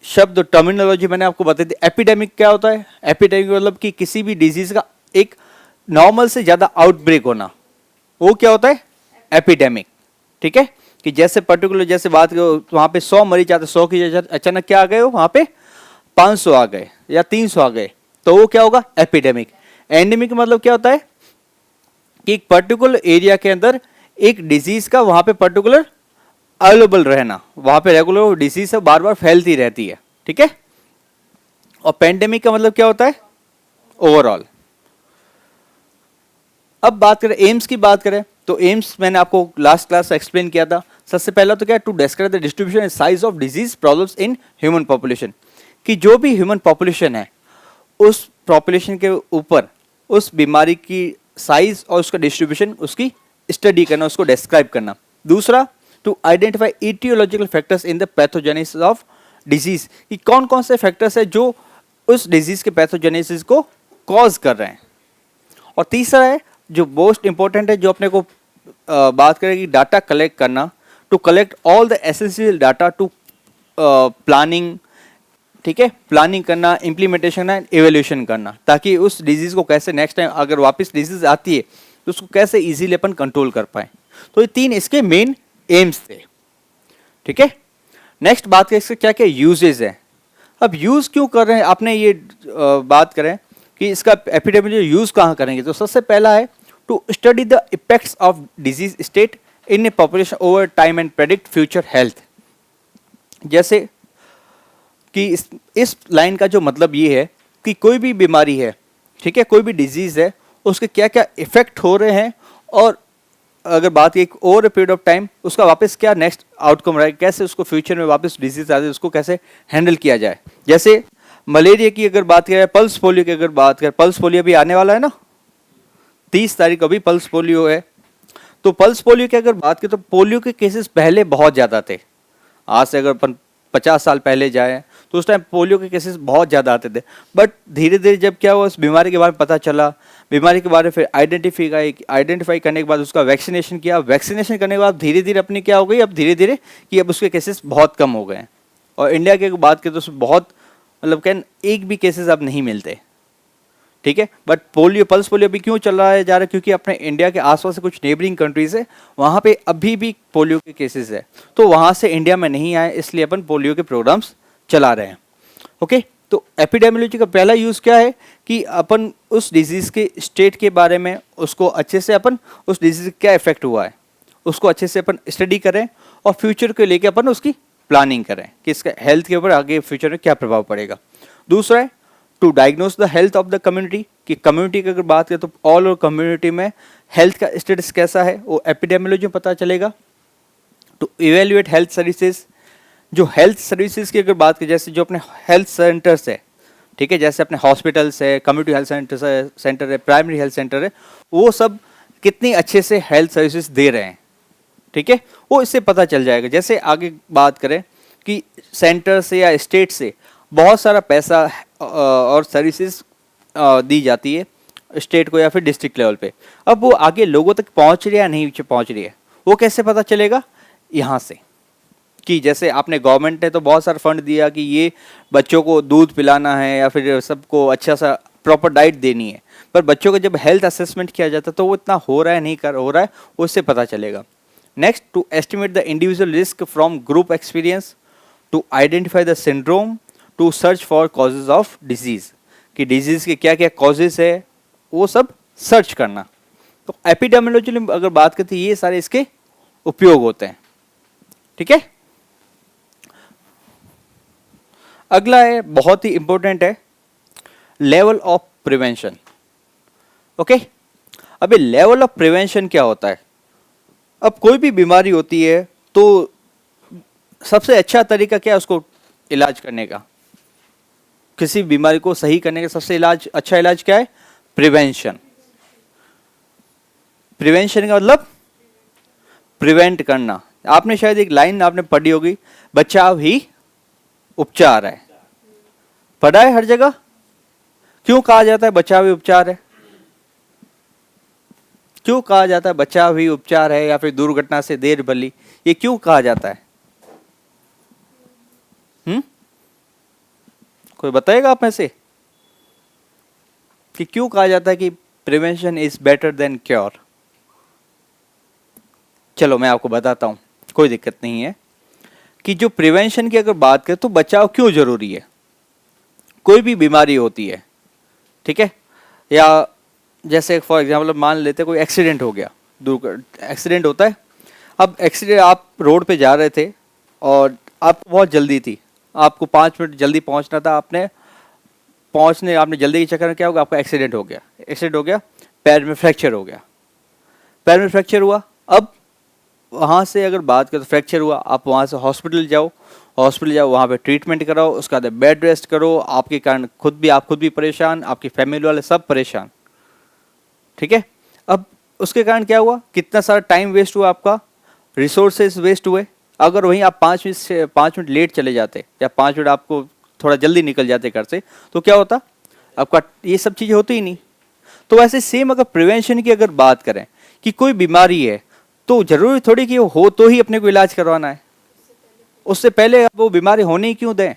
S1: शब्द, टर्मिनोलॉजी मैंने आपको बता दी। एपिडेमिक क्या होता है, एपिडेमिक मतलब कि किसी भी डिजीज का एक नॉर्मल से ज्यादा आउटब्रेक होना, वो क्या होता है, एपिडेमिक, ठीक है। कि जैसे पर्टिकुलर, जैसे बात करो वहां पे 100 मरीज आते, 100 की जगह अचानक क्या आ गए हो, वहां पे 500 आ गए या 300 आ गए, तो वो क्या होगा, एपिडेमिक। एंडेमिक मतलब क्या होता है कि एक पर्टिकुलर एरिया के अंदर एक डिजीज का वहां पे पर्टिकुलर अवेलेबल रहना, वहां पे रेगुलर डिजीज है, बार बार फैलती रहती है, ठीक है। और पेंडेमिक का मतलब क्या होता है, ओवरऑल। अब बात करें एम्स की, बात करें तो एम्स मैंने आपको लास्ट क्लास एक्सप्लेन किया था। सबसे पहला तो क्या, to describe the distribution and size of disease problems in human population, कि जो भी ह्यूमन पॉपुलेशन है उस पॉपुलेशन के ऊपर उस बीमारी की साइज और उसका डिस्ट्रीब्यूशन, उसकी स्टडी करना, उसको डिस्क्राइब करना। दूसरा, to identify aetiological factors in the pathogenesis of disease, कि कौन कौन से फैक्टर्स है जो उस डिजीज के पैथोजेनेसिस को कॉज कर रहे हैं। और तीसरा है जो मोस्ट इंपॉर्टेंट है, जो अपने को बात करें कि डाटा कलेक्ट करना, to collect all the essential data to planning, ठीक है, प्लानिंग करना, इम्प्लीमेंटेशन एंड एवेल्यूशन करना, ताकि उस डिजीज को कैसे नेक्स्ट टाइम अगर वापस डिजीज आती है तो उसको कैसे इजीली अपन कंट्रोल कर पाए। तो ये तीन इसके मेन एम्स थे, ठीक है। नेक्स्ट बात करें इसके क्या क्या यूजेज है। अब यूज क्यों कर रहे हैं, आपने ये बात करें कि इसका एपिडेमियोलॉजी यूज कहाँ करेंगे, तो सबसे पहला है to study the effects of disease state in a population over time and predict future health. जैसे कि इस लाइन का जो मतलब ये है कि कोई भी बीमारी है, ठीक है, कोई भी डिजीज है, उसके क्या क्या इफेक्ट हो रहे हैं, और अगर बात की over a period of time उसका वापस क्या नेक्स्ट आउटकम रहेगा, कैसे उसको फ्यूचर में वापस डिजीज आते उसको कैसे हैंडल किया जाए। जैसे मलेरिया की अगर बात करें, पल्स पोलियो की अगर बात करें, पल्स पोलियो भी आने वाला है ना, 30 तारीख को भी पल्स पोलियो है। तो पल्स पोलियो की अगर बात करें तो पोलियो के केसेस पहले बहुत ज़्यादा थे, आज से अगर अपन 50 साल पहले जाए तो उस टाइम पोलियो के केसेस बहुत ज़्यादा आते थे। बट धीरे धीरे जब क्या हुआ, उस बीमारी के बारे में पता चला, बीमारी के बारे में फिर आइडेंटिफाई करने के बाद उसका वैक्सीनेशन किया, वैक्सीनेशन करने के बाद धीरे धीरे अपनी क्या हो गई, अब धीरे धीरे कि अब उसके केसेस बहुत कम हो गए हैं। और इंडिया की बात करें तो उसमें बहुत मतलब क्या एक भी केसेस अब नहीं मिलते, ठीक है। बट पोलियो, पल्स पोलियो अभी क्यों चल रहा है जा रहा है, क्योंकि अपने इंडिया के आसपास से कुछ नेबरिंग कंट्रीज है, वहाँ पे अभी भी पोलियो के केसेस है, तो वहाँ से इंडिया में नहीं आए, इसलिए अपन पोलियो के प्रोग्राम्स चला रहे हैं। ओके, तो एपिडेमियोलॉजी का पहला यूज़ क्या है कि अपन उस डिजीज़ के स्टेट के बारे में, उसको अच्छे से अपन उस डिजीज़ क्या इफेक्ट हुआ है उसको अच्छे से अपन स्टडी करें, और फ्यूचर को लेके अपन उसकी प्लानिंग करें कि इसका हेल्थ के ऊपर आगे फ्यूचर में क्या प्रभाव पड़ेगा। दूसरा है to diagnose the health of the community, कि कम्युनिटी की अगर बात करें तो ऑल ओवर कम्युनिटी में हेल्थ का स्टेटस कैसा है वो एपिडेमियोलॉजी में पता चलेगा। टू इवेल्युएट हेल्थ सर्विसेज, जो हेल्थ सर्विसेज की अगर बात करें, जैसे जो अपने हेल्थ सेंटर्स है, ठीक है, जैसे अपने हॉस्पिटल्स है, कम्युनिटी हेल्थ सेंटर है, प्राइमरी हेल्थ सेंटर है, वो सब कितनी अच्छे से हेल्थ सर्विसेज दे रहे हैं, ठीक है, वो इससे पता चल जाएगा। जैसे आगे बात करें कि सेंटर से या स्टेट से बहुत सारा पैसा और सर्विसेज दी जाती है स्टेट को या फिर डिस्ट्रिक्ट लेवल पे, अब वो आगे लोगों तक पहुंच रही है या नहीं पहुंच रही है, वो कैसे पता चलेगा? यहाँ से, कि जैसे आपने गवर्नमेंट ने तो बहुत सारा फंड दिया कि ये बच्चों को दूध पिलाना है या फिर सबको अच्छा सा प्रॉपर डाइट देनी है, पर बच्चों का जब हेल्थ असेसमेंट किया जाता है तो वो इतना हो रहा है नहीं कर हो रहा है, उससे पता चलेगा। Next, to estimate the individual risk from group experience, to identify the syndrome, to search for causes of disease, कि डिजीज के क्या क्या कॉजेज है वो सब सर्च करना। तो एपिडेमियोलॉजी में अगर बात करते हैं ये सारे इसके उपयोग होते हैं, ठीक है। अगला है, बहुत ही इंपॉर्टेंट है, लेवल ऑफ प्रिवेंशन। ओके, अब ये लेवल ऑफ प्रिवेंशन क्या होता है? अब कोई भी बीमारी होती है तो सबसे अच्छा तरीका क्या है उसको इलाज करने का? किसी बीमारी को सही करने का सबसे अच्छा इलाज क्या है? प्रिवेंशन। प्रिवेंशन का मतलब प्रिवेंट करना। आपने शायद एक लाइन आपने पढ़ी होगी, बचाव ही उपचार है। पढ़ा है हर जगह? क्यों कहा जाता है बचाव ही उपचार है? क्यों कहा जाता है बचाव ही उपचार है, या फिर दुर्घटना से देर भली, ये क्यों कहा जाता है? कोई बताएगा आप में से कि क्यों कहा जाता है कि prevention is better than cure? चलो मैं आपको बताता हूं, कोई दिक्कत नहीं है। कि जो प्रिवेंशन की अगर बात करें तो बचाव क्यों जरूरी है? कोई भी बीमारी होती है, ठीक है, या जैसे फॉर एग्जाम्पल मान लेते कोई एक्सीडेंट हो गया, एक्सीडेंट होता है। अब एक्सीडेंट, आप रोड पे जा रहे थे और आपको बहुत जल्दी थी, आपको 5 मिनट जल्दी पहुंचना था, आपने जल्दी के चक्कर में क्या होगा, आपका एक्सीडेंट हो गया। एक्सीडेंट हो गया, पैर में फ्रैक्चर हो गया, पैर में फ्रैक्चर हुआ। अब वहाँ से अगर बात करें तो फ्रैक्चर हुआ, आप वहाँ से हॉस्पिटल जाओ, वहाँ पे ट्रीटमेंट कराओ, उसके बाद बेड रेस्ट करो, आपके कारण आप खुद भी परेशान, आपकी फैमिली वाले सब परेशान, ठीक है। अब उसके कारण क्या हुआ, कितना सारा टाइम वेस्ट हुआ, आपका रिसोर्सेज वेस्ट हुए। अगर वहीं आप 5 मिनट लेट चले जाते या 5 मिनट आपको थोड़ा जल्दी निकल जाते घर से, तो क्या होता, आपका ये सब चीज़ें होती ही नहीं। तो वैसे सेम अगर प्रिवेंशन की अगर बात करें कि कोई बीमारी है तो जरूरी थोड़ी कि वो हो तो ही अपने को इलाज करवाना है, उससे पहले आप वो बीमारी होने ही क्यों दें?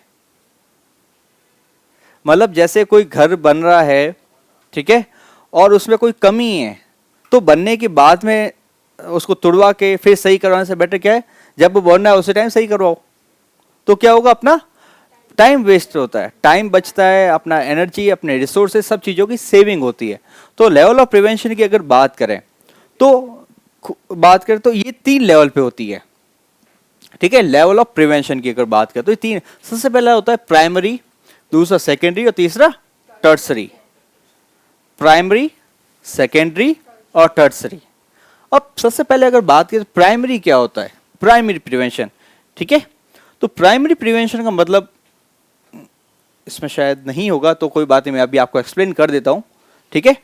S1: मतलब जैसे कोई घर बन रहा है, ठीक है, और उसमें कोई कमी है, तो बनने के बाद में उसको तुड़वा के फिर सही करवाने से बेटर क्या है, जब वो बनना है उसी टाइम सही करवाओ। तो क्या होगा, अपना टाइम वेस्ट होता है, टाइम बचता है, अपना एनर्जी, अपने रिसोर्सेज, सब चीज़ों की सेविंग होती है। तो लेवल ऑफ प्रिवेंशन की अगर बात करें तो ये 3 लेवल पे होती है, ठीक है। लेवल ऑफ प्रिवेंशन की अगर बात करें तो ये 3, सबसे पहला होता है प्राइमरी, दूसरा सेकेंडरी और तीसरा टर्सरी। प्राइमरी, सेकेंडरी और टर्सरी। अब सबसे पहले अगर बात करें प्राइमरी क्या होता है, प्राइमरी प्रिवेंशन, ठीक है। तो प्राइमरी प्रिवेंशन का मतलब इसमें शायद नहीं होगा, तो कोई बात नहीं, मैं अभी आपको एक्सप्लेन कर देता हूं, ठीक है।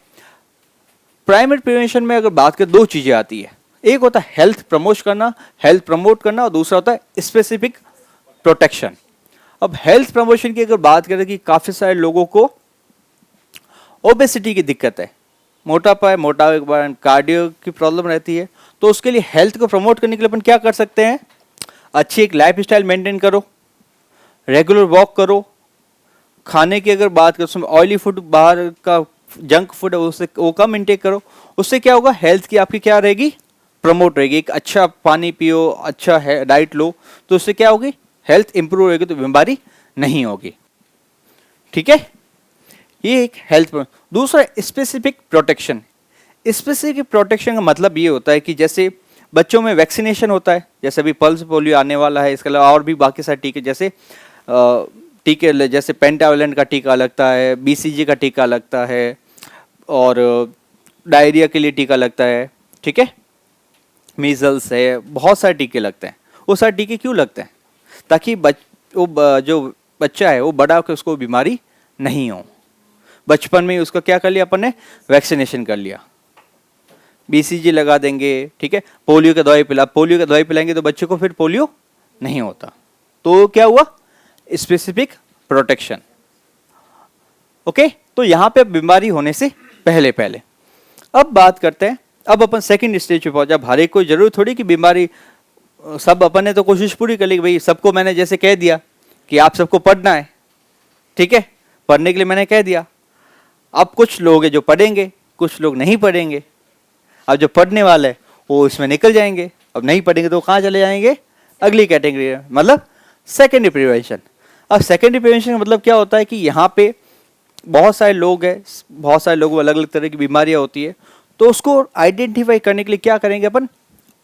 S1: प्राइमरी प्रिवेंशन में अगर बात करें 2 चीजें आती है, एक होता है हेल्थ प्रमोट करना और दूसरा होता है स्पेसिफिक प्रोटेक्शन। अब हेल्थ प्रमोशन की अगर बात करें कि काफी सारे लोगों को ओबेसिटी की दिक्कत है, मोटापा है, मोटापे के बाद कार्डियो की प्रॉब्लम रहती है, तो उसके लिए हेल्थ को प्रमोट करने के लिए अपन क्या कर सकते हैं, अच्छी एक लाइफ स्टाइल मेंटेन करो, रेगुलर वॉक करो, खाने की अगर बात करें उसमें ऑयली फूड, बाहर का जंक फूड है उससे वो कम इंटेक करो। उससे क्या होगा, हेल्थ की आपकी क्या रहेगी, प्रमोट रहेगी। एक अच्छा पानी पियो, अच्छा डाइट लो, तो उससे क्या होगी, हेल्थ इंप्रूव होगी, तो बीमारी नहीं होगी, ठीक है। ये एक हेल्थ। दूसरा स्पेसिफिक प्रोटेक्शन। स्पेसिफिक प्रोटेक्शन का मतलब ये होता है कि जैसे बच्चों में वैक्सीनेशन होता है, जैसे अभी पल्स पोलियो आने वाला है, इसके अलावा और भी बाकी सारे टीके, जैसे टीके जैसे पेंटावलेंट का टीका लगता है, बीसीजी का टीका लगता है, और डायरिया के लिए टीका लगता है, ठीक है, मीजल्स है, बहुत सारे टीके लगते हैं। वो सारे टीके क्यों लगते हैं? ताकि जो बच्चा है वो बड़ा होकर उसको बीमारी नहीं हो। बचपन में ही उसको क्या कर लिया अपन ने, वैक्सीनेशन कर लिया, बीसीजी लगा देंगे, ठीक है, पोलियो की दवाई पिलाएंगे तो बच्चे को फिर पोलियो नहीं होता। तो क्या हुआ, स्पेसिफिक प्रोटेक्शन। ओके, तो यहां पे बीमारी होने से पहले पहले। अब बात करते हैं, अब अपन सेकंड स्टेज पे पहुंचा। हर एक को जरूरत थोड़ी कि बीमारी, सब अपन ने तो कोशिश पूरी कर ली कि भाई सबको मैंने जैसे कह दिया कि आप सबको पढ़ना है, ठीक है, पढ़ने के लिए मैंने कह दिया। अब कुछ लोग हैं जो पढ़ेंगे, कुछ लोग नहीं पढ़ेंगे। अब जो पढ़ने वाले हैं वो इसमें निकल जाएंगे, अब नहीं पढ़ेंगे तो कहाँ चले जाएंगे, अगली कैटेगरी में, मतलब सेकेंडरी प्रिवेंशन। अब सेकेंडरी प्रिवेंशन का मतलब क्या होता है कि यहाँ पे बहुत सारे लोग हैं, बहुत सारे लोगों को अलग अलग तरह की बीमारियाँ होती है, तो उसको आइडेंटिफाई करने के लिए क्या करेंगे अपन,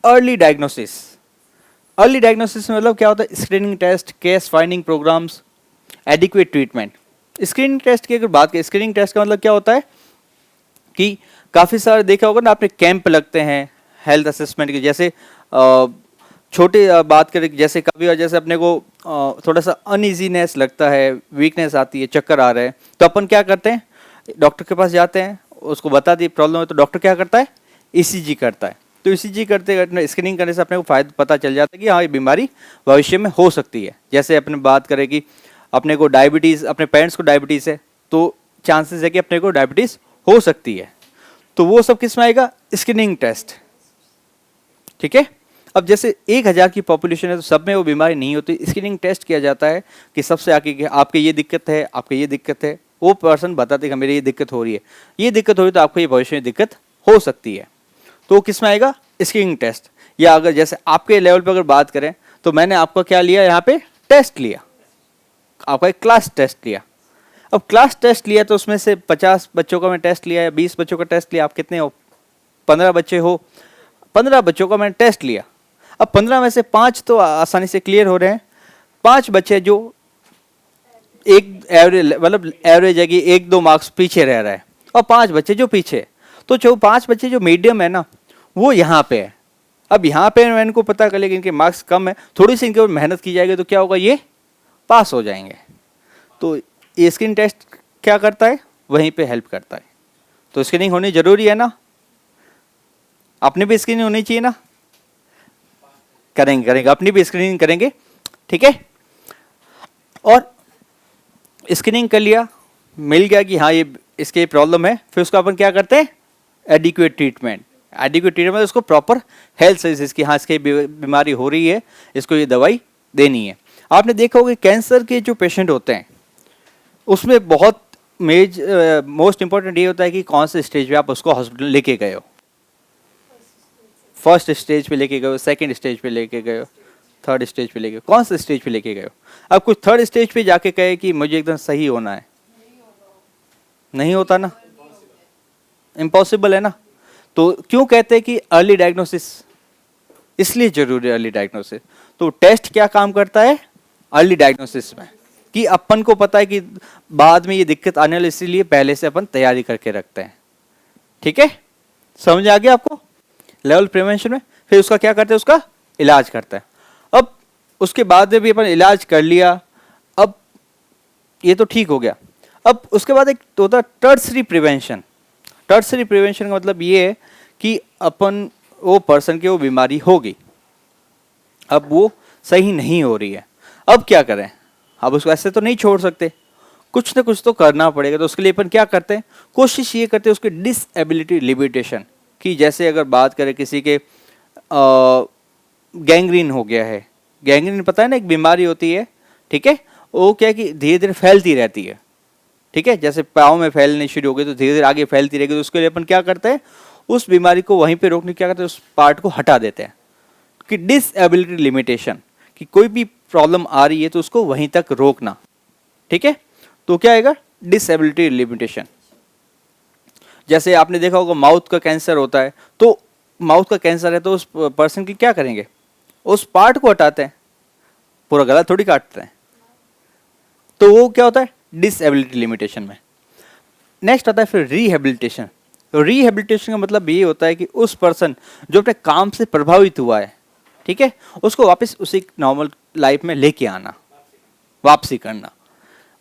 S1: अर्ली डायग्नोसिस। अर्ली डायग्नोसिस में मतलब क्या होता है, screening test, case finding programs, adequate treatment. Screening test की अगर बात करें, स्क्रीनिंग टेस्ट का मतलब क्या होता है कि काफ़ी सारे देखा होगा ना आपने, कैंप लगते हैं हेल्थ असेसमेंट के। जैसे छोटे बात करें, जैसे कभी जैसे अपने को थोड़ा सा अनइजीनेस लगता है, वीकनेस आती है, चक्कर आ रहे हैं, तो अपन क्या करते हैं, डॉक्टर के पास जाते हैं, उसको बता दी प्रॉब्लम है, तो डॉक्टर क्या करता है, ईसीजी करता है। तो ईसीजी करते करते स्क्रीनिंग करने से अपने को फायदा पता चल जाता है कि हाँ ये बीमारी भविष्य में हो सकती है। जैसे अपने बात करें कि अपने को डायबिटीज़, अपने पेरेंट्स को डायबिटीज़ है, तो चांसेस है कि अपने को डायबिटीज़ हो सकती है। तो वो सब किस में आएगा, स्क्रीनिंग टेस्ट, ठीक है। अब जैसे 1000 की पॉपुलेशन है तो सब में वो बीमारी नहीं होती, स्क्रीनिंग टेस्ट किया जाता है कि सबसे आगे कि आपके ये दिक्कत है, आपके ये दिक्कत है, वो पर्सन बताते कि मेरी ये दिक्कत हो रही है, ये दिक्कत हो रही है, तो आपको ये भविष्य में दिक्कत हो सकती है। तो किस में आएगा, स्क्रीनिंग टेस्ट। या अगर जैसे आपके लेवल पर अगर बात करें तो मैंने आपका क्या लिया, यहाँ पे टेस्ट लिया, आपका एक क्लास टेस्ट लिया। अब क्लास टेस्ट लिया तो उसमें से 50 बच्चों का मैं टेस्ट लिया या 20 बच्चों का टेस्ट लिया, आप कितने हो, 15 बच्चे हो, 15 बच्चों का मैंने टेस्ट लिया। अब 15 में से 5 तो आसानी से क्लियर हो रहे हैं, 5 बच्चे जो एक एवरेज, मतलब एवरेज है कि 1-2 मार्क्स पीछे रह रहा है, और 5 बच्चे जो पीछे, तो जो 5 बच्चे जो मीडियम है ना, वो यहाँ पे है। अब यहाँ पे मैं इनको पता कर लेगा इनके मार्क्स कम है, थोड़ी सी इनके ऊपर मेहनत की जाएगी तो क्या होगा, ये पास हो जाएंगे। तो ये स्क्रीन टेस्ट क्या करता है, वहीं पे हेल्प करता है। तो स्क्रीनिंग होनी जरूरी है ना, अपनी भी स्क्रीनिंग होनी चाहिए ना, करेंगे अपनी भी स्क्रीनिंग करेंगे, ठीक है। और स्क्रीनिंग कर लिया, मिल गया कि हाँ ये इसके प्रॉब्लम है, फिर उसको अपन क्या करते हैं, एडिक्वेट ट्रीटमेंट। एडिक्वेट ट्रीटमेंट उसको प्रॉपर हेल्थ सर्विसेज की, हाँ इसकी बीमारी हो रही है, इसको ये दवाई देनी है। आपने देखा होगा कैंसर के जो पेशेंट होते हैं उसमें बहुत मोस्ट इंपॉर्टेंट ये होता है कि कौन से स्टेज पे आप उसको हॉस्पिटल लेके गए हो। फर्स्ट स्टेज पे लेके गए हो, सेकंड स्टेज पे लेके गए हो, थर्ड स्टेज पे लेके, कौन से स्टेज पे लेके गए हो। अब कुछ थर्ड स्टेज पे जाके कहे कि मुझे एकदम सही होना है, नहीं होता ना, इम्पॉसिबल है ना। तो क्यों कहते हैं कि अर्ली डायग्नोसिस इसलिए जरूरी है, अर्ली डायग्नोसिस। तो टेस्ट क्या काम करता है अर्ली डायग्नोसिस में, कि अपन को पता है कि बाद में ये दिक्कत आने वाली, इसीलिए पहले से अपन तैयारी करके रखते हैं, ठीक है। समझ आ गया आपको लेवल प्रिवेंशन में। फिर उसका क्या करते हैं, उसका इलाज करता है। अब उसके बाद में भी अपन इलाज कर लिया, अब ये तो ठीक हो गया। अब उसके बाद एक तो होता है टर्सरी प्रिवेंशन। टर्सरी प्रिवेंशन का मतलब ये है कि अपन वो पर्सन की वो बीमारी होगी, अब वो सही नहीं हो रही है, अब क्या करें। अब उसको ऐसे तो नहीं छोड़ सकते, कुछ ना कुछ तो करना पड़ेगा। तो उसके लिए अपन क्या करते हैं, कोशिश ये करते हैं उसकी डिसएबिलिटी लिमिटेशन की। जैसे अगर बात करें किसी के गैंग्रीन हो गया है, गैंग्रीन पता है ना एक बीमारी होती है, ठीक है, वो क्या है कि धीरे धीरे फैलती रहती है, ठीक है। जैसे पाँव में फैलने शुरू हो गई तो धीरे धीरे आगे फैलती रहेगी। तो उसके लिए अपन क्या करते हैं, उस बीमारी को वहीं पे रोकने क्या करते हैं, उस पार्ट को हटा देते हैं कि डिसएबिलिटी लिमिटेशन, कि कोई भी प्रॉब्लम आ रही है तो उसको वहीं तक रोकना, ठीक है। तो क्या आएगा, डिसएबिलिटी लिमिटेशन। जैसे आपने देखा होगा माउथ का कैंसर होता है, तो माउथ का कैंसर है तो उस पर्सन की क्या करेंगे, उस पार्ट को हटाते हैं, पूरा गला थोड़ी काटते हैं। तो वो क्या होता है डिसेबिलिटी लिमिटेशन में। नेक्स्ट आता है फिर रिहेबिलिटेशन। तो रिहेबिलिटेशन का मतलब ये होता है कि उस पर्सन जो अपने काम से प्रभावित हुआ है, ठीक है, उसको वापस उसी नॉर्मल लाइफ में लेके आना, वापसी करना।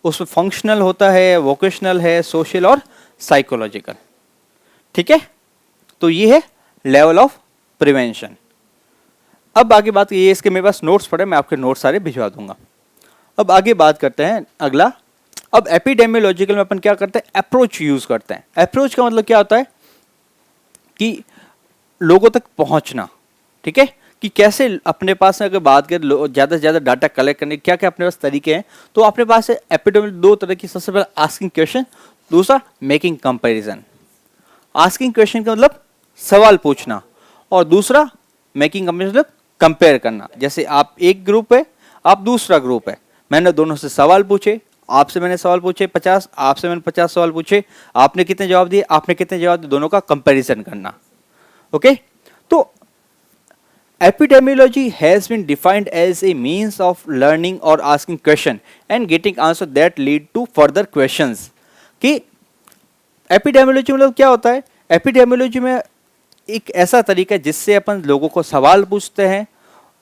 S1: उसमें फंक्शनल होता है, वोकेशनल है, सोशल और साइकोलॉजिकल, ठीक है। तो ये है लेवल ऑफ प्रिवेंशन। अब आगे बात, ये इसके मेरे पास नोट्स पड़े, मैं आपके नोट्स सारे भिजवा दूंगा। अब आगे बात करते हैं अगला। अब एपिडेमियोलॉजिकल में अपन क्या करते हैं, अप्रोच यूज करते हैं। अप्रोच का मतलब क्या होता है कि लोगों तक पहुंचना, ठीक है, कि कैसे अपने पास अगर बात करें ज़्यादा से ज़्यादा डाटा कलेक्ट करने के क्या क्या अपने पास तरीके हैं। तो अपने पास है एपिडेमियोलॉजी दो तरह की, सबसे पहले आस्किंग क्वेश्चन, दूसरा मेकिंग कंपैरिजन। आस्किंग क्वेश्चन का मतलब सवाल पूछना, और दूसरा मेकिंग कंपैरिजन मतलब कंपेयर करना। जैसे आप एक ग्रुप है, आप दूसरा ग्रुप है, मैंने दोनों से सवाल पूछे, आपसे मैंने सवाल पूछे 50, आपसे मैंने 50 सवाल पूछे, आपने कितने जवाब दिए, आपने कितने जवाब दिए, दोनों का कंपैरिजन करना। ओके, तो epidemiology has been defined as a means of learning or asking question and getting answer that lead to further questions। कि epidemiology मतलब क्या होता है, epidemiology में एक ऐसा तरीका है जिससे अपन लोगों को सवाल पूछते हैं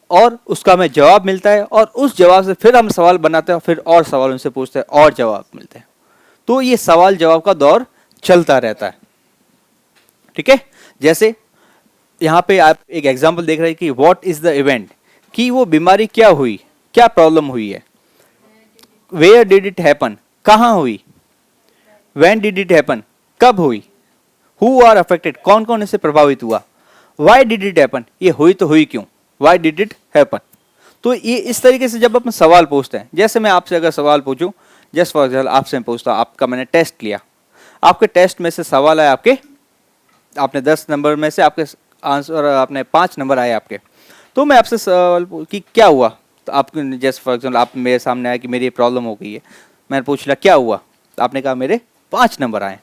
S1: और उसका हमें जवाब मिलता है, और उस जवाब से फिर हम सवाल बनाते हैं और फिर और सवाल उनसे पूछते हैं और जवाब मिलते हैं। तो ये सवाल जवाब का दौर चलता रहता है, ठीक है। जैसे यहाँ पे आप एक एग्जाम्पल देख रहे हैं कि व्हाट इज द इवेंट, कि वो बीमारी क्या हुई, क्या प्रॉब्लम हुई है। वेयर डिड इट हैपन, कहाँ हुई। व्हेन डिड इट हैपन, कब हुई। हु आर अफेक्टेड, कौन कौन इससे प्रभावित हुआ। व्हाई डिड इट हैपन, ये हुई तो हुई क्यों, व्हाई डिड इट हैपन। तो ये इस तरीके से जब अपन सवाल पूछते हैं, जैसे मैं आपसे अगर सवाल पूछूं, जस्ट फॉर एग्जाम्पल आपसे मैं पूछता हूं, आपका मैंने टेस्ट लिया, आपके टेस्ट में से सवाल आया आपके, आपने 10 नंबर में से आपके आंसर, आपने 5 नंबर आए आपके, तो मैं आपसे सवाल कि क्या हुआ। तो आप जैसे फॉर एग्जाम्पल आप मेरे सामने आया कि मेरी प्रॉब्लम हो गई है, मैंने पूछ लिया क्या हुआ, तो आपने कहा मेरे 5 नंबर आए।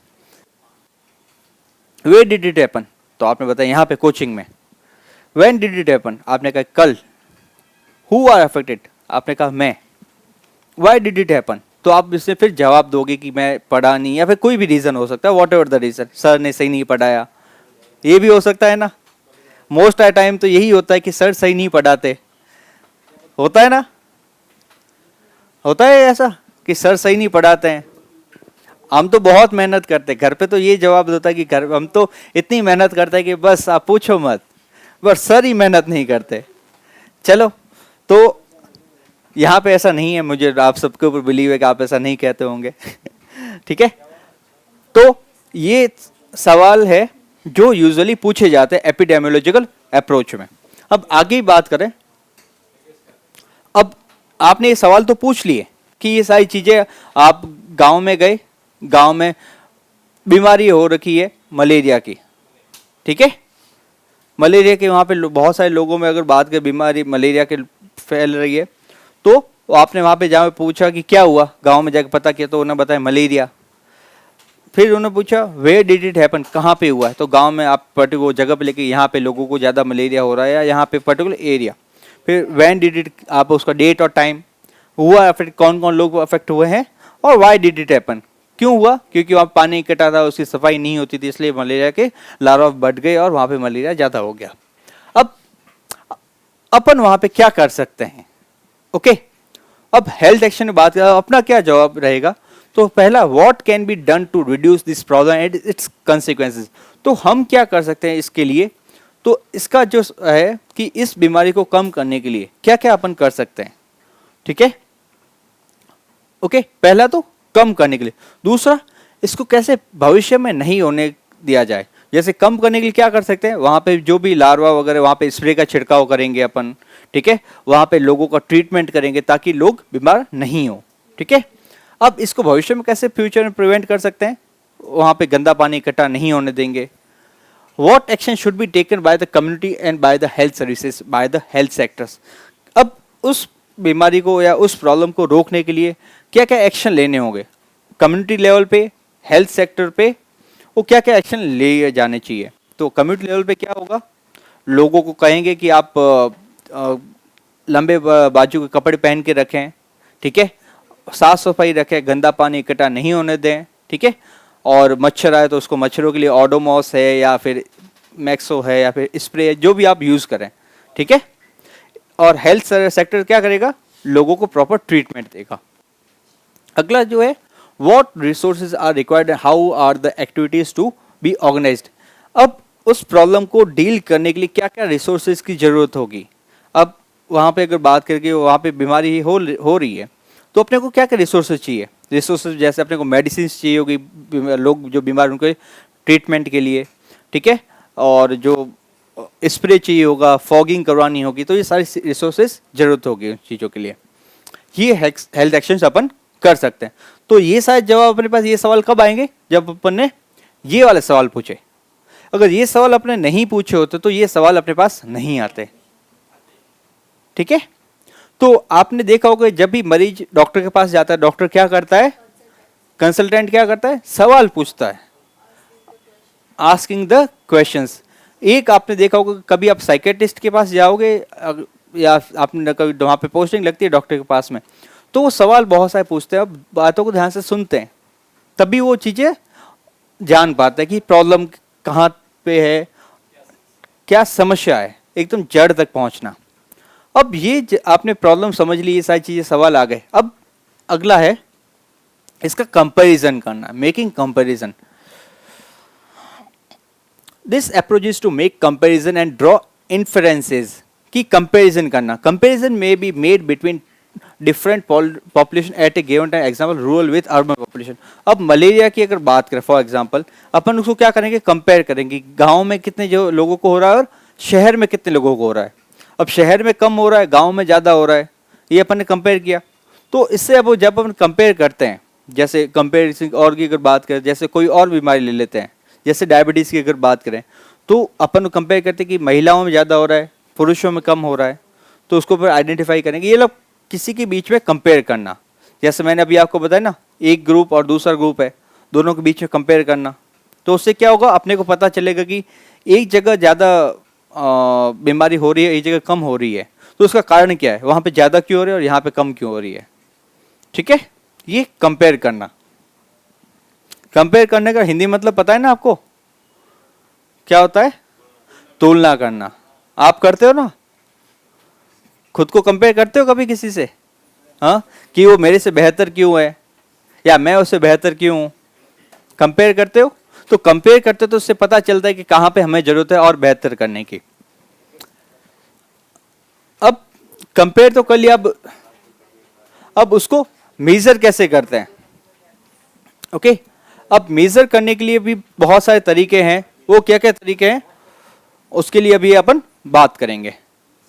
S1: वे डिड इट हैपन, तो आपने बताया यहाँ पे कोचिंग में। व्हेन डिड इट हैपन, आपने कहा कल। हु आर अफेक्टेड, आपने कहा मैं। व्हाई डिड इट हैपन, तो आप इससे फिर जवाब दोगे कि मैं पढ़ा नहीं, या फिर कोई भी रीज़न हो सकता है, what ever the reason, sir ने सही नहीं पढ़ाया, ये भी हो सकता है ना। मोस्ट ऑफ टाइम तो यही होता है कि सर सही नहीं पढ़ाते, होता है ना, होता है ऐसा कि सर सही नहीं पढ़ाते हैं। हम तो बहुत मेहनत करते हैं, घर पे तो ये जवाब देता है कि घर हम तो इतनी मेहनत करते हैं कि बस आप पूछो मत, बस सर ही मेहनत नहीं करते। चलो, तो यहाँ पे ऐसा नहीं है, मुझे आप सबके ऊपर बिलीव है कि आप ऐसा नहीं कहते होंगे ठीक है। तो ये सवाल है जो यूजुअली पूछे जाते हैं एपिडेमियोलॉजिकल अप्रोच में। अब आगे बात करें, अब आपने ये सवाल तो पूछ लिए कि ये सारी चीजें, आप गांव में गए, गांव में बीमारी हो रखी है मलेरिया की, ठीक है, मलेरिया के वहाँ पे बहुत सारे लोगों में अगर बात करें बीमारी मलेरिया के फैल रही है, तो आपने वहाँ पे जाके पूछा कि क्या हुआ, गांव में जाके पता किया तो उन्होंने बताया मलेरिया। फिर उन्होंने पूछा वेयर डिड इट हैपन, कहाँ पे हुआ है, तो गांव में आप पर्टिकुलर जगह पे लेके यहाँ पे लोगों को ज़्यादा मलेरिया हो रहा है, या यहाँ पे पर्टिकुलर एरिया। फिर व्हेन डिड इट, आप उसका डेट और टाइम हुआ, फिर कौन कौन लोग अफेक्ट हुए हैं, और वाई डिड इट हैपन, क्यों हुआ, क्योंकि वहाँ पानी इकट्ठा था, उसकी सफाई नहीं होती थी, इसलिए मलेरिया के लार्वा बढ़ गए और वहाँ पे मलेरिया ज़्यादा हो गया। अब अपन वहाँ पे क्या कर सकते हैं, ओके। अब हेल्थ एक्शन में बात करें, अपना क्या जवाब रहेगा। तो पहला, what can be done to reduce this problem and its consequences, तो हम क्या कर सकते हैं इसके लिए। तो इसका जो है कि इस बीमारी को कम करने के लिए क्या क्या अपन कर सकते हैं, ठीक है, ओके। पहला तो कम करने के लिए, दूसरा इसको कैसे भविष्य में नहीं होने दिया जाए। जैसे कम करने के लिए क्या कर सकते हैं, वहाँ पे जो भी लार्वा वगैरह, वहाँ पे स्प्रे का छिड़काव करेंगे अपन, ठीक है, वहाँ पे लोगों का ट्रीटमेंट करेंगे ताकि लोग बीमार नहीं हो, ठीक है। अब इसको भविष्य में कैसे फ्यूचर में प्रिवेंट कर सकते हैं, वहाँ पे गंदा पानी इकट्ठा नहीं होने देंगे। What action should be taken by the community and by the health services, by the health sectors. अब उस बीमारी को या उस प्रॉब्लम को रोकने के लिए क्या क्या एक्शन लेने होंगे, कम्युनिटी लेवल पे, हेल्थ सेक्टर पे, वो क्या क्या एक्शन लिए जाने चाहिए। तो कम्युनिटी लेवल पे क्या होगा, लोगों को कहेंगे कि आप लंबे बाजू के कपड़े पहन के रखें, ठीक है, साफ सफाई रखें, गंदा पानी इकट्ठा नहीं होने दें, ठीक है। और मच्छर आए तो उसको मच्छरों के लिए ओडोमॉस है या फिर मैक्सो है या फिर स्प्रे है, जो भी आप यूज़ करें, ठीक है। और हेल्थ सेक्टर क्या करेगा, लोगों को प्रॉपर ट्रीटमेंट देगा। अगला जो है, what resources are required, how are the activities to be organized. अब उस प्रॉब्लम को डील करने के लिए क्या क्या रिसोर्सेज की ज़रूरत होगी। अब वहाँ पे अगर बात करके वहाँ पे बीमारी हो रही है तो अपने को क्या क्या रिसोर्सेज चाहिए। रिसोर्सेज जैसे अपने को मेडिसिन चाहिए होगी, लोग जो बीमार उनके ट्रीटमेंट के लिए, ठीक है। और जो स्प्रे चाहिए होगा, फॉगिंग करवानी होगी, तो ये सारी रिसोर्सेज ज़रूरत होगी उन चीज़ों के लिए। ये हेल्थ एक्शंस अपन कर सकते हैं। तो ये शायद जवाब अपने पास ये सवाल कब आएंगे, जब अपन ने ये वाले सवाल पूछे। अगर ये सवाल अपने नहीं पूछे होते तो ये सवाल अपने पास नहीं आते, ठीक है। तो आपने देखा होगा जब भी मरीज डॉक्टर के पास जाता है, डॉक्टर क्या करता है, कंसल्टेंट क्या करता है, सवाल पूछता है, आस्किंग द क्वेश्चंस। एक आपने देखा होगा कभी आप साइकेट्रिस्ट के पास जाओगे या आपने कभी वहाँ पे पोस्टिंग लगती है डॉक्टर के पास में, तो वो सवाल बहुत सारे पूछते हैं, अब बातों को ध्यान से सुनते हैं, तभी वो चीज़ें जान पाते हैं कि प्रॉब्लम कहाँ पे है, क्या समस्या है, एकदम जड़ तक पहुँचना। अब ये आपने प्रॉब्लम समझ ली, ये सारी चीज़ें सवाल आ गए। अब अगला है इसका कंपैरिजन करना, making comparison. This approach is to make comparison and draw inferences, की कंपैरिजन करना। कंपैरिजन में be made between different population at a given time, example rural with urban population. अब मलेरिया की अगर बात करें फॉर एग्जाम्पल, अपन उसको क्या करेंगे, कंपेयर करेंगे, गाँव में कितने जो लोगों को हो रहा है और शहर में कितने लोगों को हो रहा है। अब शहर में कम हो रहा है, गांव में ज़्यादा हो रहा है, ये अपन ने कंपेयर किया। तो इससे अब जब अपन कंपेयर करते हैं, जैसे कंपेरिजन और की अगर बात करें, जैसे कोई और बीमारी ले लेते हैं, जैसे डायबिटीज़ की अगर बात करें, तो अपन कंपेयर करते हैं कि महिलाओं में ज़्यादा हो रहा है, पुरुषों में कम हो रहा है, तो उसको फिर आइडेंटिफाई करेंगे। ये लोग किसी के बीच में कंपेयर करना, जैसे मैंने अभी आपको बताया ना, एक ग्रुप और दूसरा ग्रुप है, दोनों के बीच में कंपेयर करना। तो उससे क्या होगा, अपने को पता चलेगा कि एक जगह ज़्यादा बीमारी हो रही है, एक जगह कम हो रही है, तो उसका कारण क्या है, वहाँ पे ज़्यादा क्यों हो रही है और यहाँ पे कम क्यों हो रही है, ठीक है। ये कंपेयर करना। कंपेयर करने का हिंदी मतलब पता है ना आपको, क्या होता है, तुलना करना। आप करते हो ना, खुद को कंपेयर करते हो कभी किसी से, हाँ, कि वो मेरे से बेहतर क्यों है या मैं उससे बेहतर क्यों हूँ, कंपेयर करते हो। तो कंपेयर करते हो तो उससे पता चलता है कि कहाँ पे हमें जरूरत है और बेहतर करने की। अब कंपेयर तो कर लिया, अब उसको मेजर कैसे करते हैं, ओके। अब मेजर करने के लिए भी बहुत सारे तरीके हैं, वो क्या क्या तरीके हैं उसके लिए अभी अपन बात करेंगे।